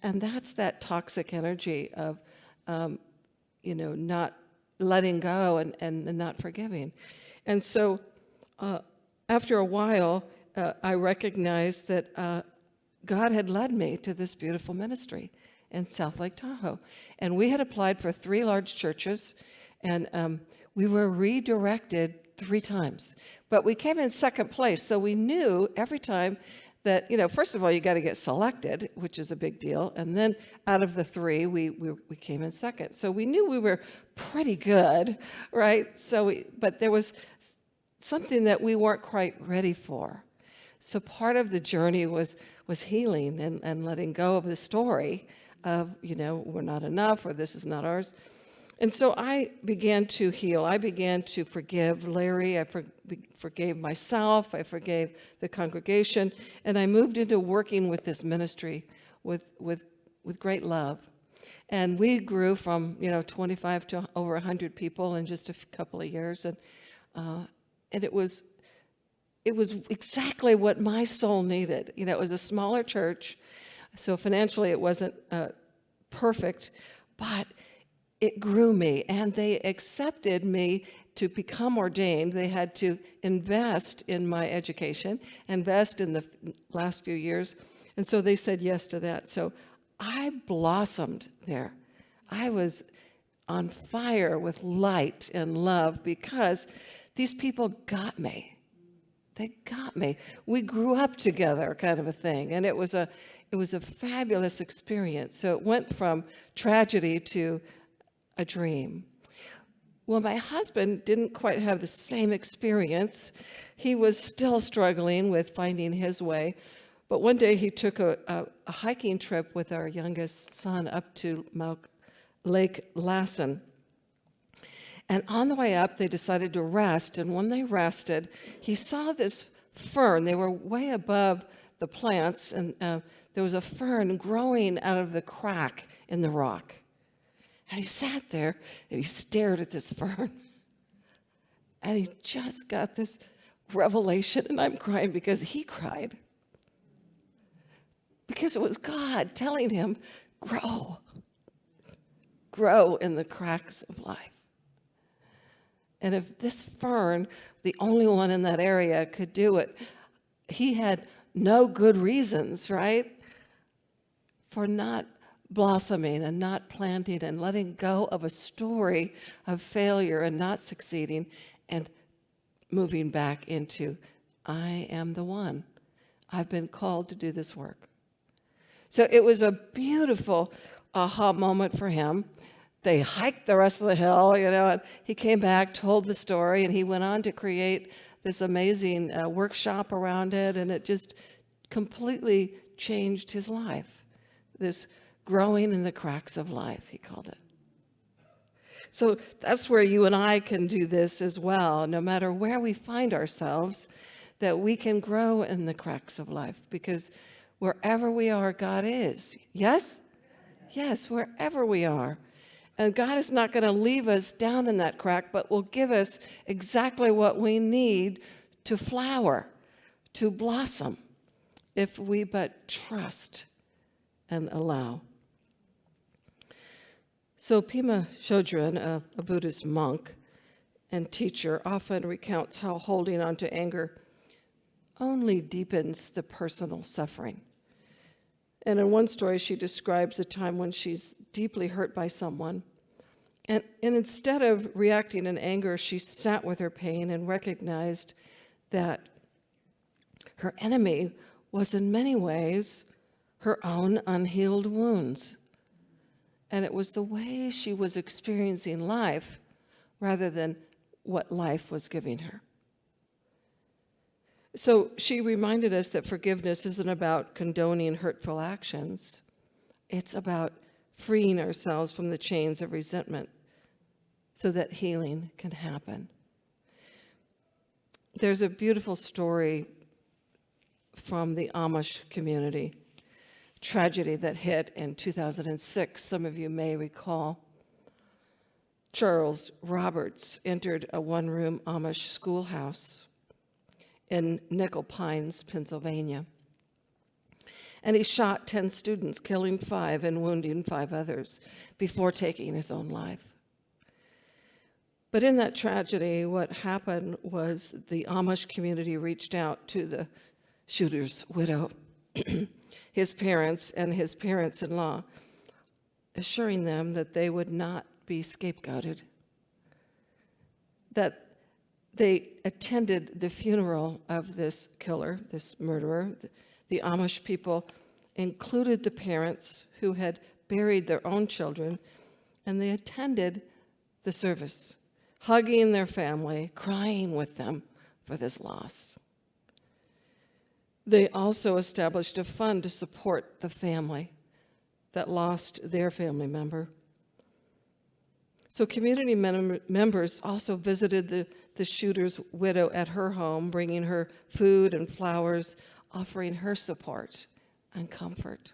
And that's that toxic energy of, you know, not letting go and not forgiving. And so after a while, I recognized that God had led me to this beautiful ministry in South Lake Tahoe. And we had applied for 3 large churches, and we were redirected 3 times. But we came in second place, so we knew every time that, you know, first of all, you got to get selected, which is a big deal. And then out of the 3, we came in second. So we knew we were pretty good, right? But there was something that we weren't quite ready for. So part of the journey was healing and letting go of the story of, you know, we're not enough, or this is not ours. And so I began to heal. I began to forgive Larry. I forgave myself. I forgave the congregation. And I moved into working with this ministry with great love. And we grew from, you know, 25 to over 100 people in just a couple of years. And it was exactly what my soul needed. You know, it was a smaller church, so financially it wasn't perfect, but it grew me, and they accepted me to become ordained. They had to invest in my education, invest in the last few years, and so they said yes to that. So I blossomed there. I was on fire with light and love because these people got me. They got me. We grew up together, kind of a thing, and it was a fabulous experience. So it went from tragedy to a dream. Well, my husband didn't quite have the same experience. He was still struggling with finding his way. But one day he took a hiking trip with our youngest son up to Lake Lassen. And on the way up, they decided to rest. And when they rested, he saw this fern. They were way above the plants, and there was a fern growing out of the crack in the rock. And he sat there and he stared at this fern. And he just got this revelation, and I'm crying because he cried. Because it was God telling him, grow in the cracks of life. And if this fern, the only one in that area, could do it, he had no good reasons, right, for not blossoming and not planting and letting go of a story of failure and not succeeding and moving back into, I am the one. I've been called to do this work. So it was a beautiful aha moment for him. They hiked the rest of the hill, and he came back, told the story, and he went on to create this amazing workshop around it, and it just completely changed his life. This growing in the cracks of life, he called it. So that's where you and I can do this as well, no matter where we find ourselves, that we can grow in the cracks of life, because wherever we are, God is. Yes? Yes, wherever we are. And God is not going to leave us down in that crack, but will give us exactly what we need to flower, to blossom, if we but trust and allow. So Pema Chodron, a Buddhist monk and teacher, often recounts how holding on to anger only deepens the personal suffering. And in one story, she describes a time when she's deeply hurt by someone. And instead of reacting in anger, she sat with her pain and recognized that her enemy was in many ways her own unhealed wounds. And it was the way she was experiencing life rather than what life was giving her. So she reminded us that forgiveness isn't about condoning hurtful actions. It's about freeing ourselves from the chains of resentment so that healing can happen. There's a beautiful story from the Amish community, tragedy that hit in 2006, some of you may recall. Charles Roberts entered a one-room Amish schoolhouse in Nickel Pines, Pennsylvania. And he shot 10 students, killing 5 and wounding 5 others before taking his own life. But in that tragedy, what happened was the Amish community reached out to the shooter's widow, his parents, and his parents-in-law, assuring them that they would not be scapegoated, that they attended the funeral of this killer, this murderer. The Amish people included the parents who had buried their own children, and they attended the service, hugging their family, crying with them for this loss. They also established a fund to support the family that lost their family member. So community members also visited the shooter's widow at her home, bringing her food and flowers, offering her support and comfort.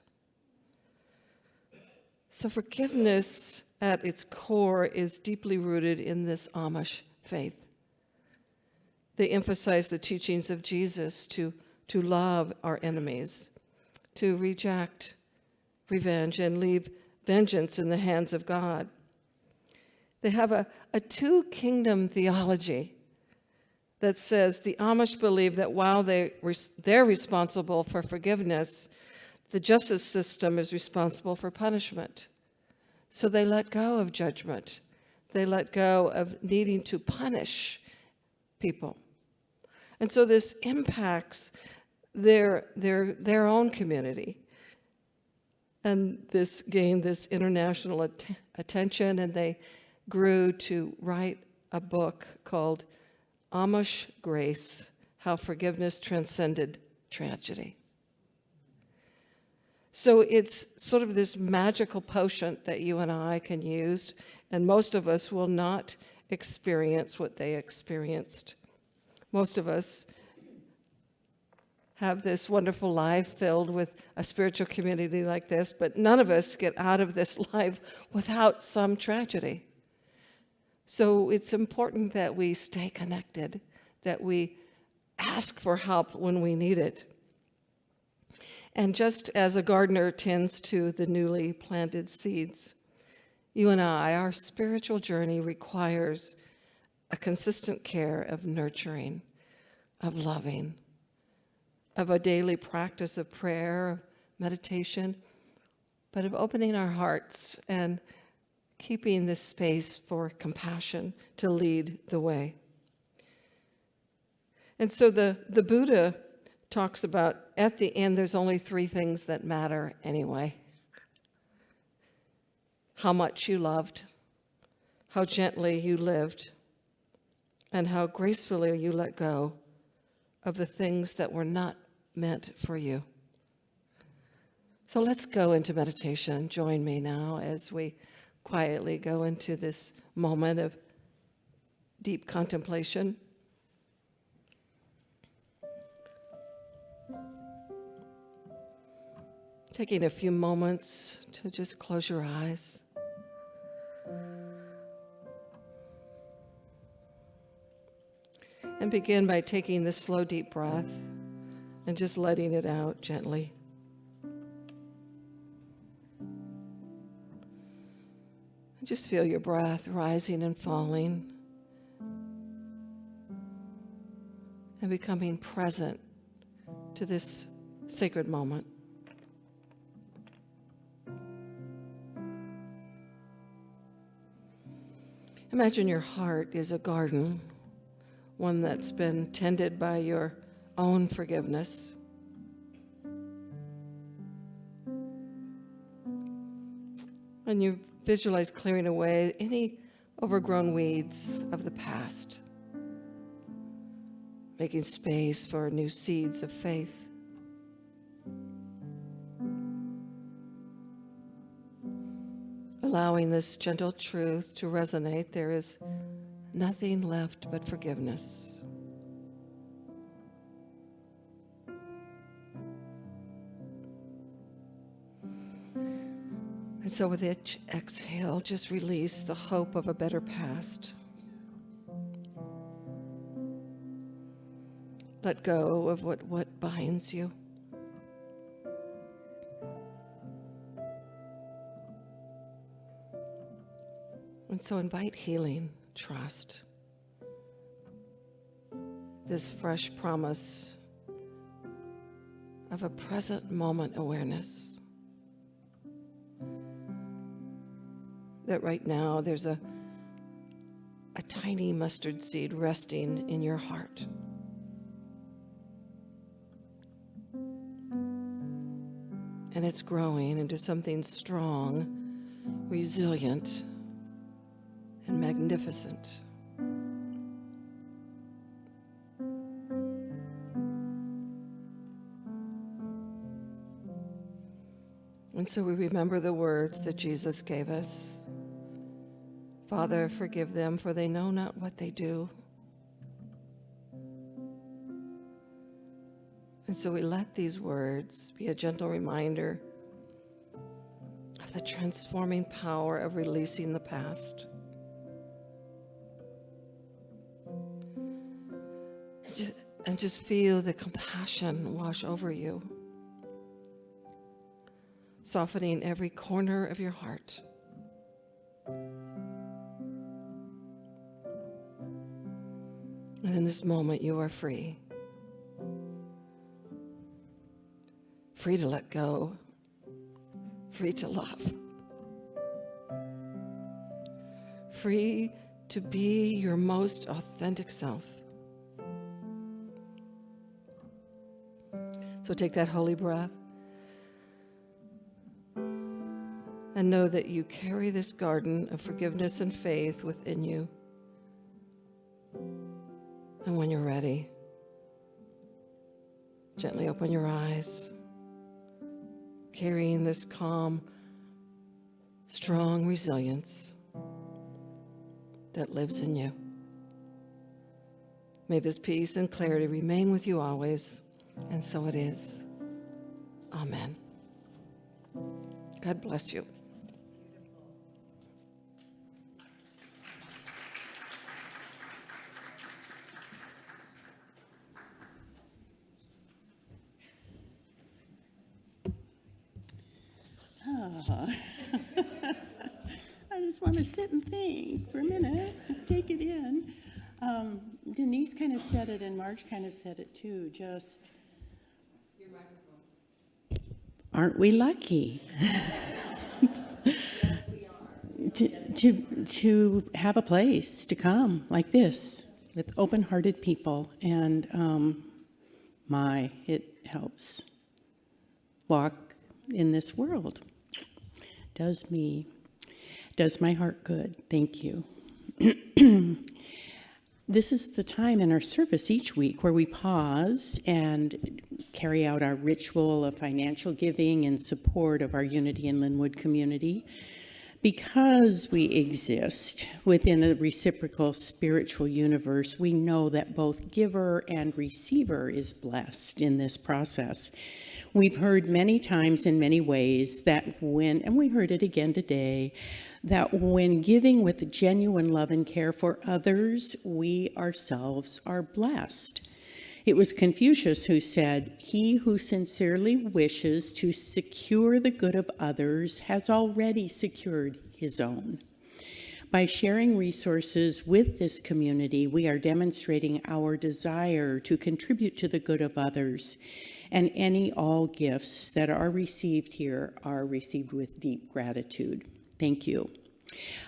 So forgiveness at its core is deeply rooted in this Amish faith. They emphasize the teachings of Jesus to love our enemies, to reject revenge and leave vengeance in the hands of God. They have a two-kingdom theology that says the Amish believe that while they're responsible for forgiveness, the justice system is responsible for punishment. So they let go of judgment. They let go of needing to punish people. And so this impacts their own community. And this gained this international attention, and they grew to write a book called Amish Grace: How Forgiveness Transcended Tragedy. So it's sort of this magical potion that you and I can use, and most of us will not experience what they experienced. Most of us have this wonderful life filled with a spiritual community like this, but none of us get out of this life without some tragedy. So it's important that we stay connected, that we ask for help when we need it. And just as a gardener tends to the newly planted seeds, you and I, our spiritual journey requires a consistent care of nurturing, of loving, of a daily practice of prayer, of meditation, but of opening our hearts and keeping this space for compassion to lead the way. And so the Buddha talks about, at the end, there's only three things that matter anyway. How much you loved, how gently you lived, and how gracefully you let go of the things that were not meant for you. So let's go into meditation. Join me now as we quietly go into this moment of deep contemplation. Taking a few moments to just close your eyes. And begin by taking this slow, deep breath and just letting it out gently. Just feel your breath rising and falling and becoming present to this sacred moment. Imagine your heart is a garden, one that's been tended by your own forgiveness. And you visualize clearing away any overgrown weeds of the past, making space for new seeds of faith. Allowing this gentle truth to resonate, there is nothing left but forgiveness. And so with each exhale, just release the hope of a better past. Let go of what binds you. And so invite healing, trust, this fresh promise of a present moment awareness. That right now there's a tiny mustard seed resting in your heart. And it's growing into something strong, resilient, and magnificent. And so we remember the words that Jesus gave us. Father, forgive them, for they know not what they do. And so we let these words be a gentle reminder of the transforming power of releasing the past. And just feel the compassion wash over you, softening every corner of your heart. And in this moment, you are free. Free to let go, free to love, free to be your most authentic self. So take that holy breath and know that you carry this garden of forgiveness and faith within you. And when you're ready, gently open your eyes, carrying this calm, strong resilience that lives in you. May this peace and clarity remain with you always, and so it is. Amen. God bless you. I just want to sit and think for a minute, take it in. Denise kind of said it, and Marge kind of said it too, just... Your microphone. Aren't we lucky? To have a place to come like this with open-hearted people, and it helps walk in this world. Does my heart good. Thank you. This is the time in our service each week where we pause and carry out our ritual of financial giving in support of our Unity in Lynnwood community. Because we exist within a reciprocal spiritual universe, we know that both giver and receiver is blessed in this process. We've heard many times in many ways that and we heard it again today, that when giving with genuine love and care for others, we ourselves are blessed. It was Confucius who said, "He who sincerely wishes to secure the good of others has already secured his own." By sharing resources with this community, we are demonstrating our desire to contribute to the good of others, and all gifts that are received here are received with deep gratitude. Thank you.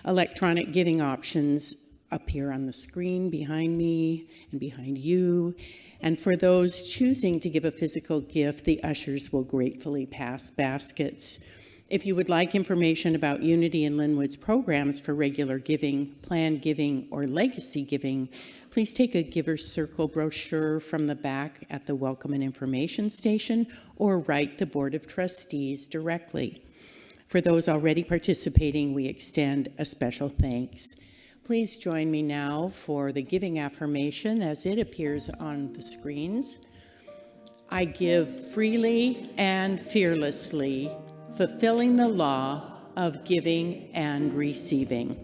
Electronic giving options appear on the screen behind me and behind you. And for those choosing to give a physical gift, the ushers will gratefully pass baskets. If you would like information about Unity in Lynnwood's programs for regular giving, planned giving, or legacy giving, please take a Giver's Circle brochure from the back at the Welcome and Information Station, or write the Board of Trustees directly. For those already participating, we extend a special thanks. Please join me now for the giving affirmation as it appears on the screens. I give freely and fearlessly, fulfilling the law of giving and receiving.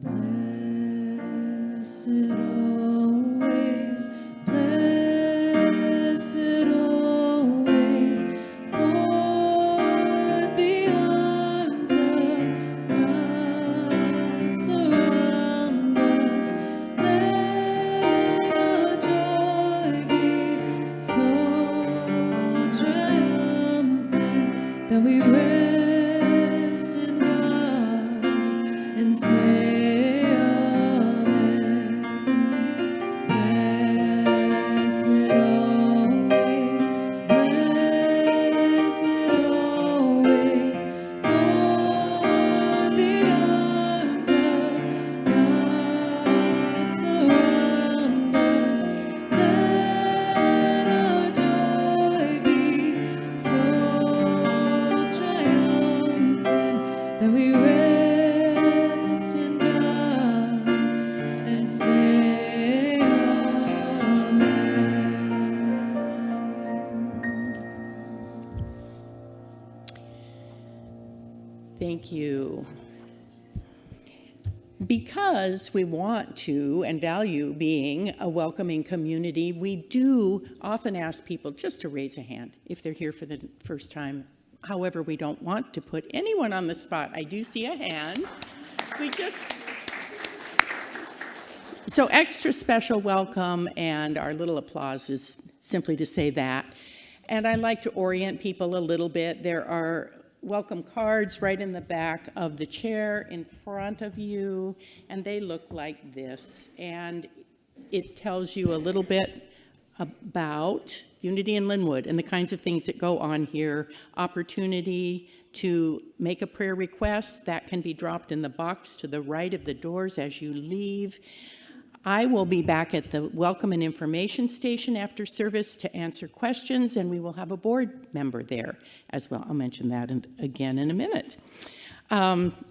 Blessed always, blessed always, for the arms of God surround us. Let our joy be so triumphant that we rest in God and say, Thank you. Because we want to and value being a welcoming community, we do often ask people just to raise a hand if they're here for the first time. However, we don't want to put anyone on the spot. I do see a hand. So extra special welcome, and our little applause is simply to say that. And I'd like to orient people a little bit. There are welcome cards right in the back of the chair in front of you, and they look like this. And it tells you a little bit about Unity in Lynnwood and the kinds of things that go on here. Opportunity to make a prayer request, that can be dropped in the box to the right of the doors as you leave. I will be back at the Welcome and Information Station after service to answer questions, and we will have a board member there as well. I'll mention that again in a minute.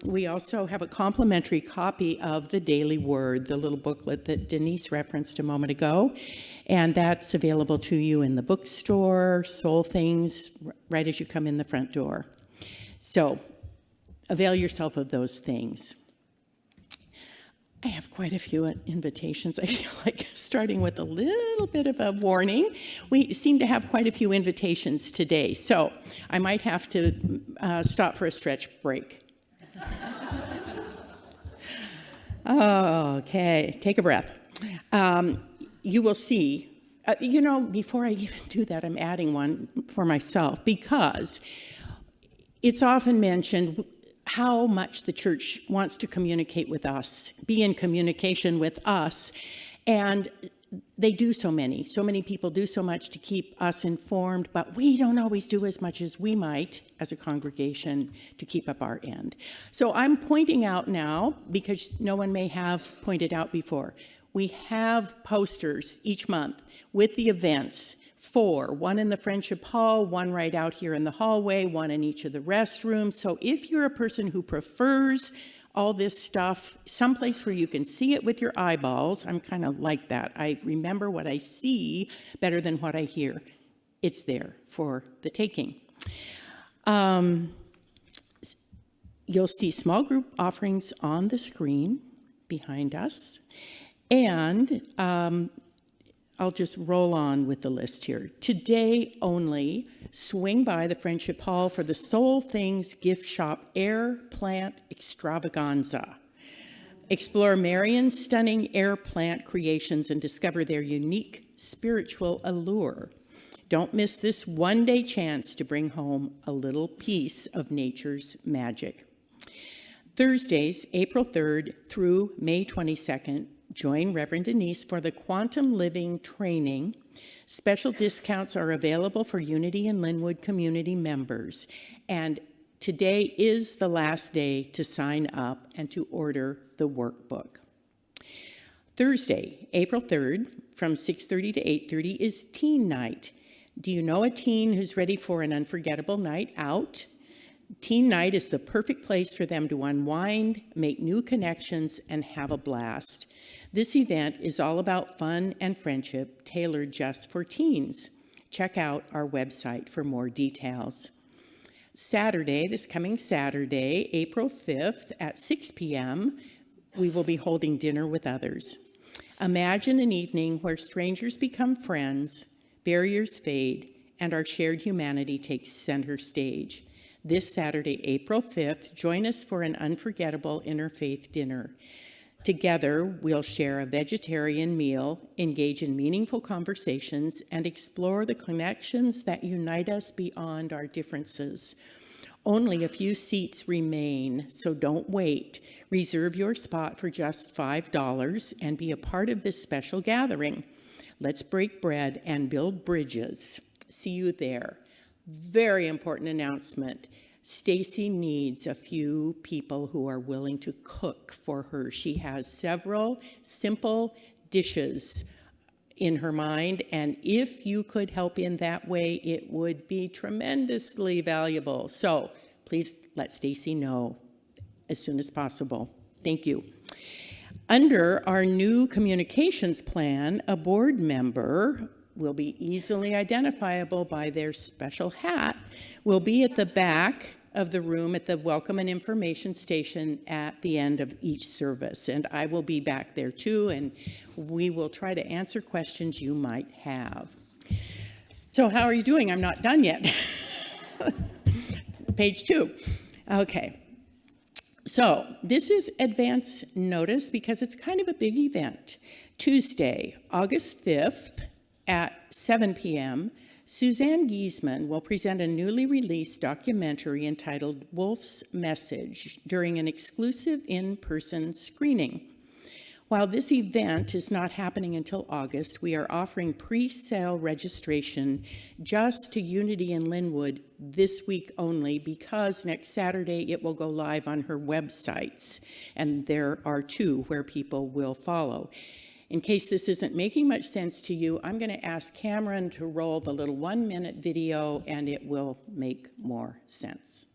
We also have a complimentary copy of the Daily Word, the little booklet that Denise referenced a moment ago, and that's available to you in the bookstore, Soul Things, right as you come in the front door. So avail yourself of those things. I have quite a few invitations. I feel like starting with a little bit of a warning. We seem to have quite a few invitations today, so I might have to stop for a stretch break. Okay, take a breath. You will see, before I even do that, I'm adding one for myself because it's often mentioned how much the church wants to communicate with us, be in communication with us, and they do so many people do so much to keep us informed, but we don't always do as much as we might as a congregation to keep up our end. So I'm pointing out now, because no one may have pointed out before, we have posters each month with the events. 4, one in the Friendship Hall, one right out here in the hallway, one in each of the restrooms. So if you're a person who prefers all this stuff, someplace where you can see it with your eyeballs, I'm kind of like that. I remember what I see better than what I hear. It's there for the taking. You'll see small group offerings on the screen behind us. And I'll just roll on with the list here. Today only, swing by the Friendship Hall for the Soul Things Gift Shop Air Plant Extravaganza. Explore Marion's stunning air plant creations and discover their unique spiritual allure. Don't miss this one-day chance to bring home a little piece of nature's magic. Thursdays, April 3rd through May 22nd, join Reverend Denese for the Quantum Living Training. Special discounts are available for Unity in Lynnwood community members. And today is the last day to sign up and to order the workbook. Thursday, April 3rd, from 6:30 to 8:30 is Teen Night. Do you know a teen who's ready for an unforgettable night out? Teen Night is the perfect place for them to unwind, make new connections, and have a blast. This event is all about fun and friendship, tailored just for teens. Check out our website for more details. Saturday, this coming Saturday, April 5th at 6 p.m., we will be holding dinner with others. Imagine an evening where strangers become friends, barriers fade, and our shared humanity takes center stage. This Saturday, April 5th, join us for an unforgettable interfaith dinner. Together, we'll share a vegetarian meal, engage in meaningful conversations, and explore the connections that unite us beyond our differences. Only a few seats remain, so don't wait. Reserve your spot for just $5 and be a part of this special gathering. Let's break bread and build bridges. See you there. Very important announcement. Stacy needs a few people who are willing to cook for her. She has several simple dishes in her mind, and if you could help in that way, it would be tremendously valuable. So please let Stacy know as soon as possible. Thank you. Under our new communications plan, a board member will be easily identifiable by their special hat, will be at the back of the room at the Welcome and Information Station at the end of each service. And I will be back there too, and we will try to answer questions you might have. So how are you doing? I'm not done yet. Page 2. Okay. So this is advance notice because it's kind of a big event. Tuesday, August 5th, at 7 p.m., Suzanne Giesman will present a newly released documentary entitled Wolf's Message during an exclusive in-person screening. While this event is not happening until August, we are offering pre-sale registration just to Unity in Lynnwood this week only because next Saturday it will go live on her websites, and there are 2 where people will follow. In case this isn't making much sense to you, I'm going to ask Cameron to roll the little 1-minute video, and it will make more sense.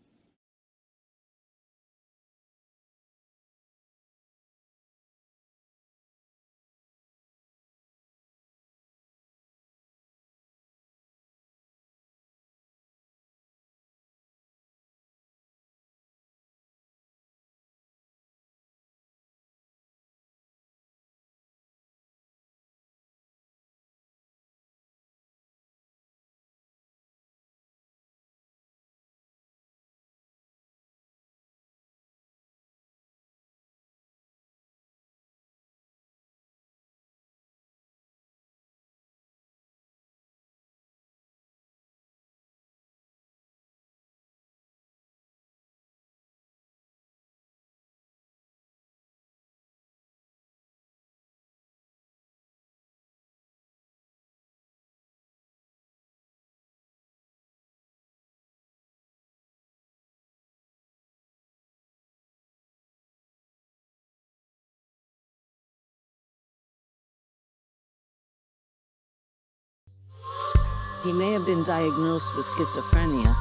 He may have been diagnosed with schizophrenia,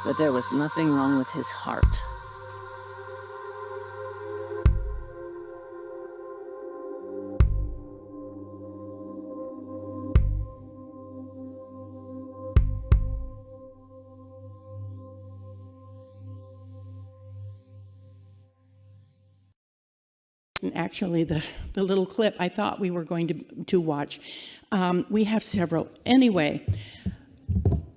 but there was nothing wrong with his heart. Actually, the little clip I thought we were going to watch. We have several. Anyway,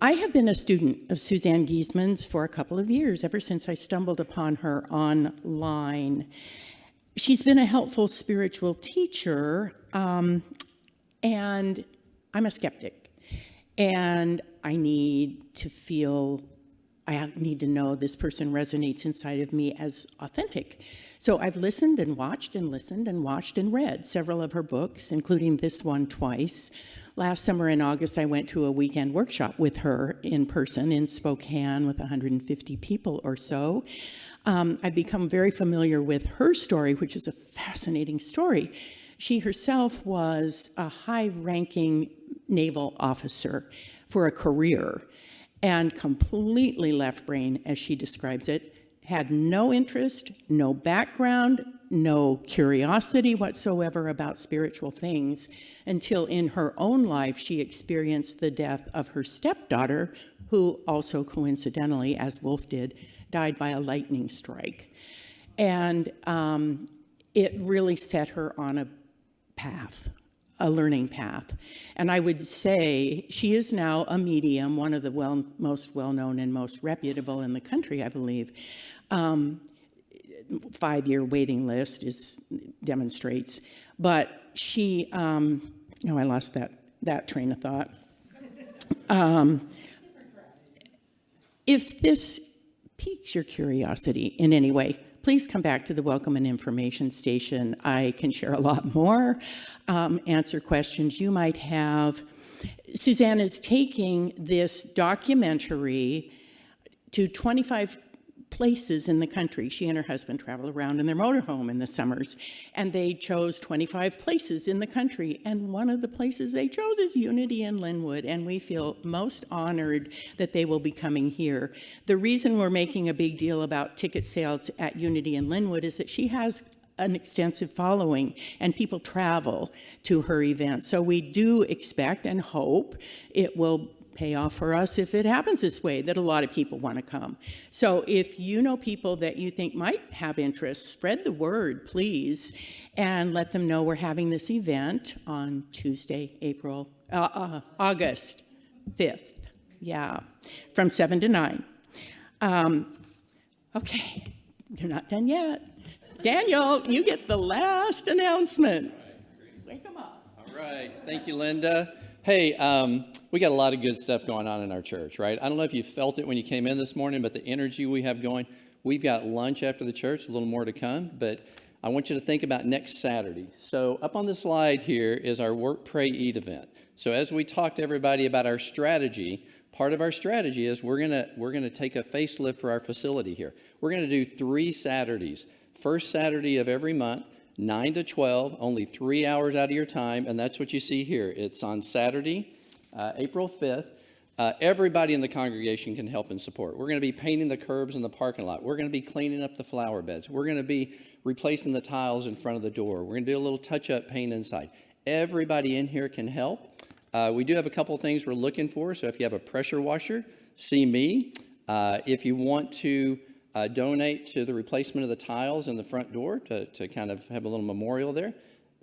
I have been a student of Suzanne Giesman's for a couple of years, ever since I stumbled upon her online. She's been a helpful spiritual teacher, and I'm a skeptic. And I need to know this person resonates inside of me as authentic. So I've listened and watched and listened and watched and read several of her books, including this one twice. Last summer in August, I went to a weekend workshop with her in person in Spokane with 150 people or so. I've become very familiar with her story, which is a fascinating story. She herself was a high-ranking naval officer for a career and completely left brain, as she describes it, had no interest, no background, no curiosity whatsoever about spiritual things until in her own life she experienced the death of her stepdaughter, who also coincidentally, as Wolf did, died by a lightning strike. And it really set her on a path, a learning path. And I would say she is now a medium, one of the most well-known and most reputable in the country, I believe. 5-year waiting list demonstrates. But she, I lost that train of thought. If this piques your curiosity in any way, please come back to the Welcome and Information Station. I can share a lot more, answer questions you might have. Suzanne is taking this documentary to 25 places in the country. She and her husband travel around in their motorhome in the summers, and they chose 25 places in the country, and one of the places they chose is Unity in Lynnwood, and we feel most honored that they will be coming here. The reason we're making a big deal about ticket sales at Unity in Lynnwood is that she has an extensive following, and people travel to her events. So we do expect and hope it will pay off for us if it happens this way, that a lot of people want to come. So if you know people that you think might have interest, spread the word, please, and let them know we're having this event on Tuesday, August 5th. Yeah, from 7 to 9. Okay, you're not done yet. Daniel, you get the last announcement. Wake them up. All right, thank you, Linda. Hey, we got a lot of good stuff going on in our church, right? I don't know if you felt it when you came in this morning, but the energy we have going, we've got lunch after the church, a little more to come, but I want you to think about next Saturday. So up on the slide here is our Work, Pray, Eat event. So as we talk to everybody about our strategy, part of our strategy is we're gonna take a facelift for our facility here. We're gonna do 3 Saturdays. First Saturday of every month, 9 to 12, only 3 hours out of your time, and that's what you see here. It's on Saturday, April 5th. Everybody in the congregation can help and support. We're going to be painting the curbs in the parking lot. We're going to be cleaning up the flower beds. We're going to be replacing the tiles in front of the door. We're going to do a little touch-up paint inside. Everybody in here can help. We do have a couple things we're looking for, so if you have a pressure washer, see me. If you want to donate to the replacement of the tiles in the front door to kind of have a little memorial there,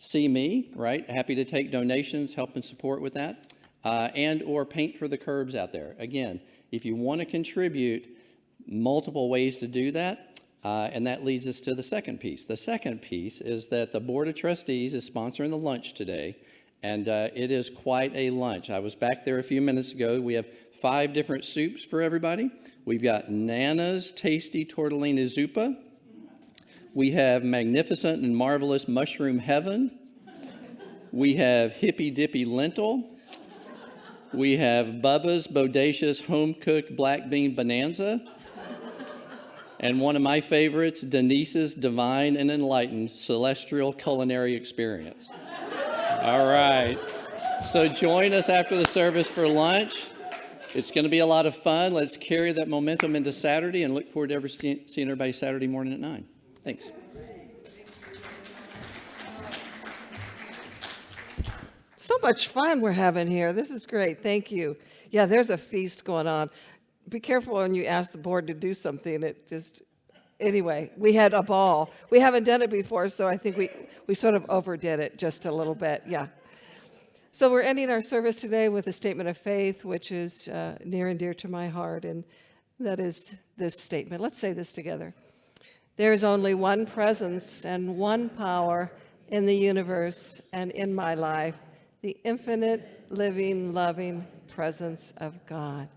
see me, right? Happy to take donations, help and support with that, and or paint for the curbs out there. Again, if you want to contribute, multiple ways to do that, and that leads us to the second piece. The second piece is that the Board of Trustees is sponsoring the lunch today, and it is quite a lunch. I was back there a few minutes ago. We have 5 different soups for everybody. We've got Nana's Tasty Tortellini Zuppa. We have Magnificent and Marvelous Mushroom Heaven. We have Hippy Dippy Lentil. We have Bubba's Bodacious Home-Cooked Black Bean Bonanza. And one of my favorites, Denese's Divine and Enlightened Celestial Culinary Experience. All right. So join us after the service for lunch. It's going to be a lot of fun. Let's carry that momentum into Saturday and look forward to seeing everybody Saturday morning at 9. Thanks. So much fun we're having here. This is great. Thank you. Yeah, there's a feast going on. Be careful when you ask the board to do something. Anyway, we had a ball. We haven't done it before, so I think we sort of overdid it just a little bit. Yeah. So we're ending our service today with a statement of faith, which is near and dear to my heart, and that is this statement. Let's say this together. There is only one presence and one power in the universe and in my life, the infinite, living, loving presence of God.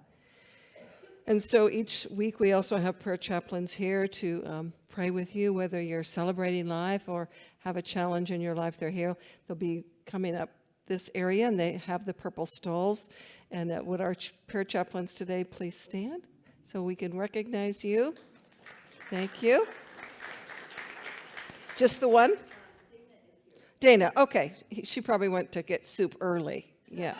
And so each week we also have prayer chaplains here to pray with you, whether you're celebrating life or have a challenge in your life. They're here. They'll be coming up this area, and they have the purple stoles. And would our prayer chaplains today please stand so we can recognize you? Thank you. Just the one? Dana, okay. She probably went to get soup early. Yeah.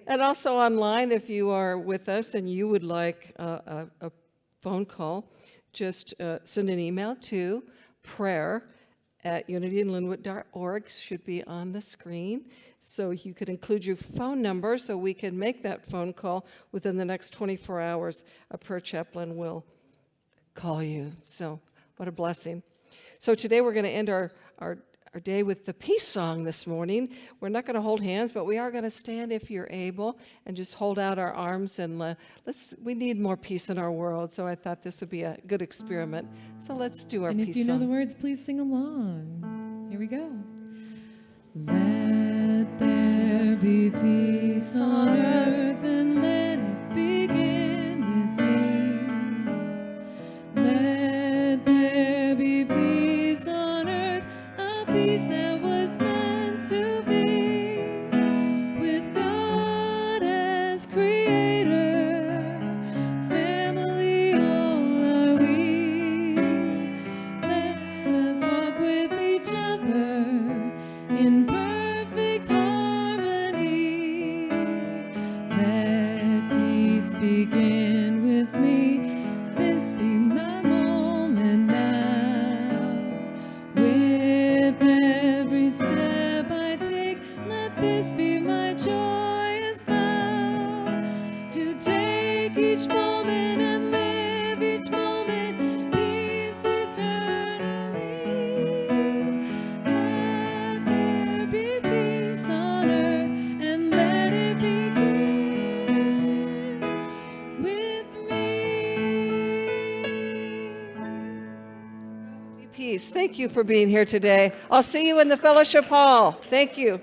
And also online, if you are with us and you would like a phone call, just send an email to prayer@unityinlynnwood.org. Should be on the screen. So you could include your phone number so we can make that phone call within the next 24 hours. A prayer chaplain will call you. So what a blessing. So today we're going to end our day with the peace song this morning. We're not going to hold hands, but we are going to stand if you're able and just hold out our arms, and we need more peace in our world. So I thought this would be a good experiment. So let's do our peace song. And if you know the words, please sing along. Here we go. Let there be peace on earth, and let it begin with me. Let there be peace on earth, a peace that was meant to be, with God as creator, family all are we. Let us walk with each other in perfect harmony. Let peace begin with me. This be my moment now. With every step I take, let this be my joyous vow. To take each moment and live each moment, peace eternally. Let there be peace on earth, and let it begin with me. Peace. Thank you for being here today. I'll see you in the fellowship hall. Thank you.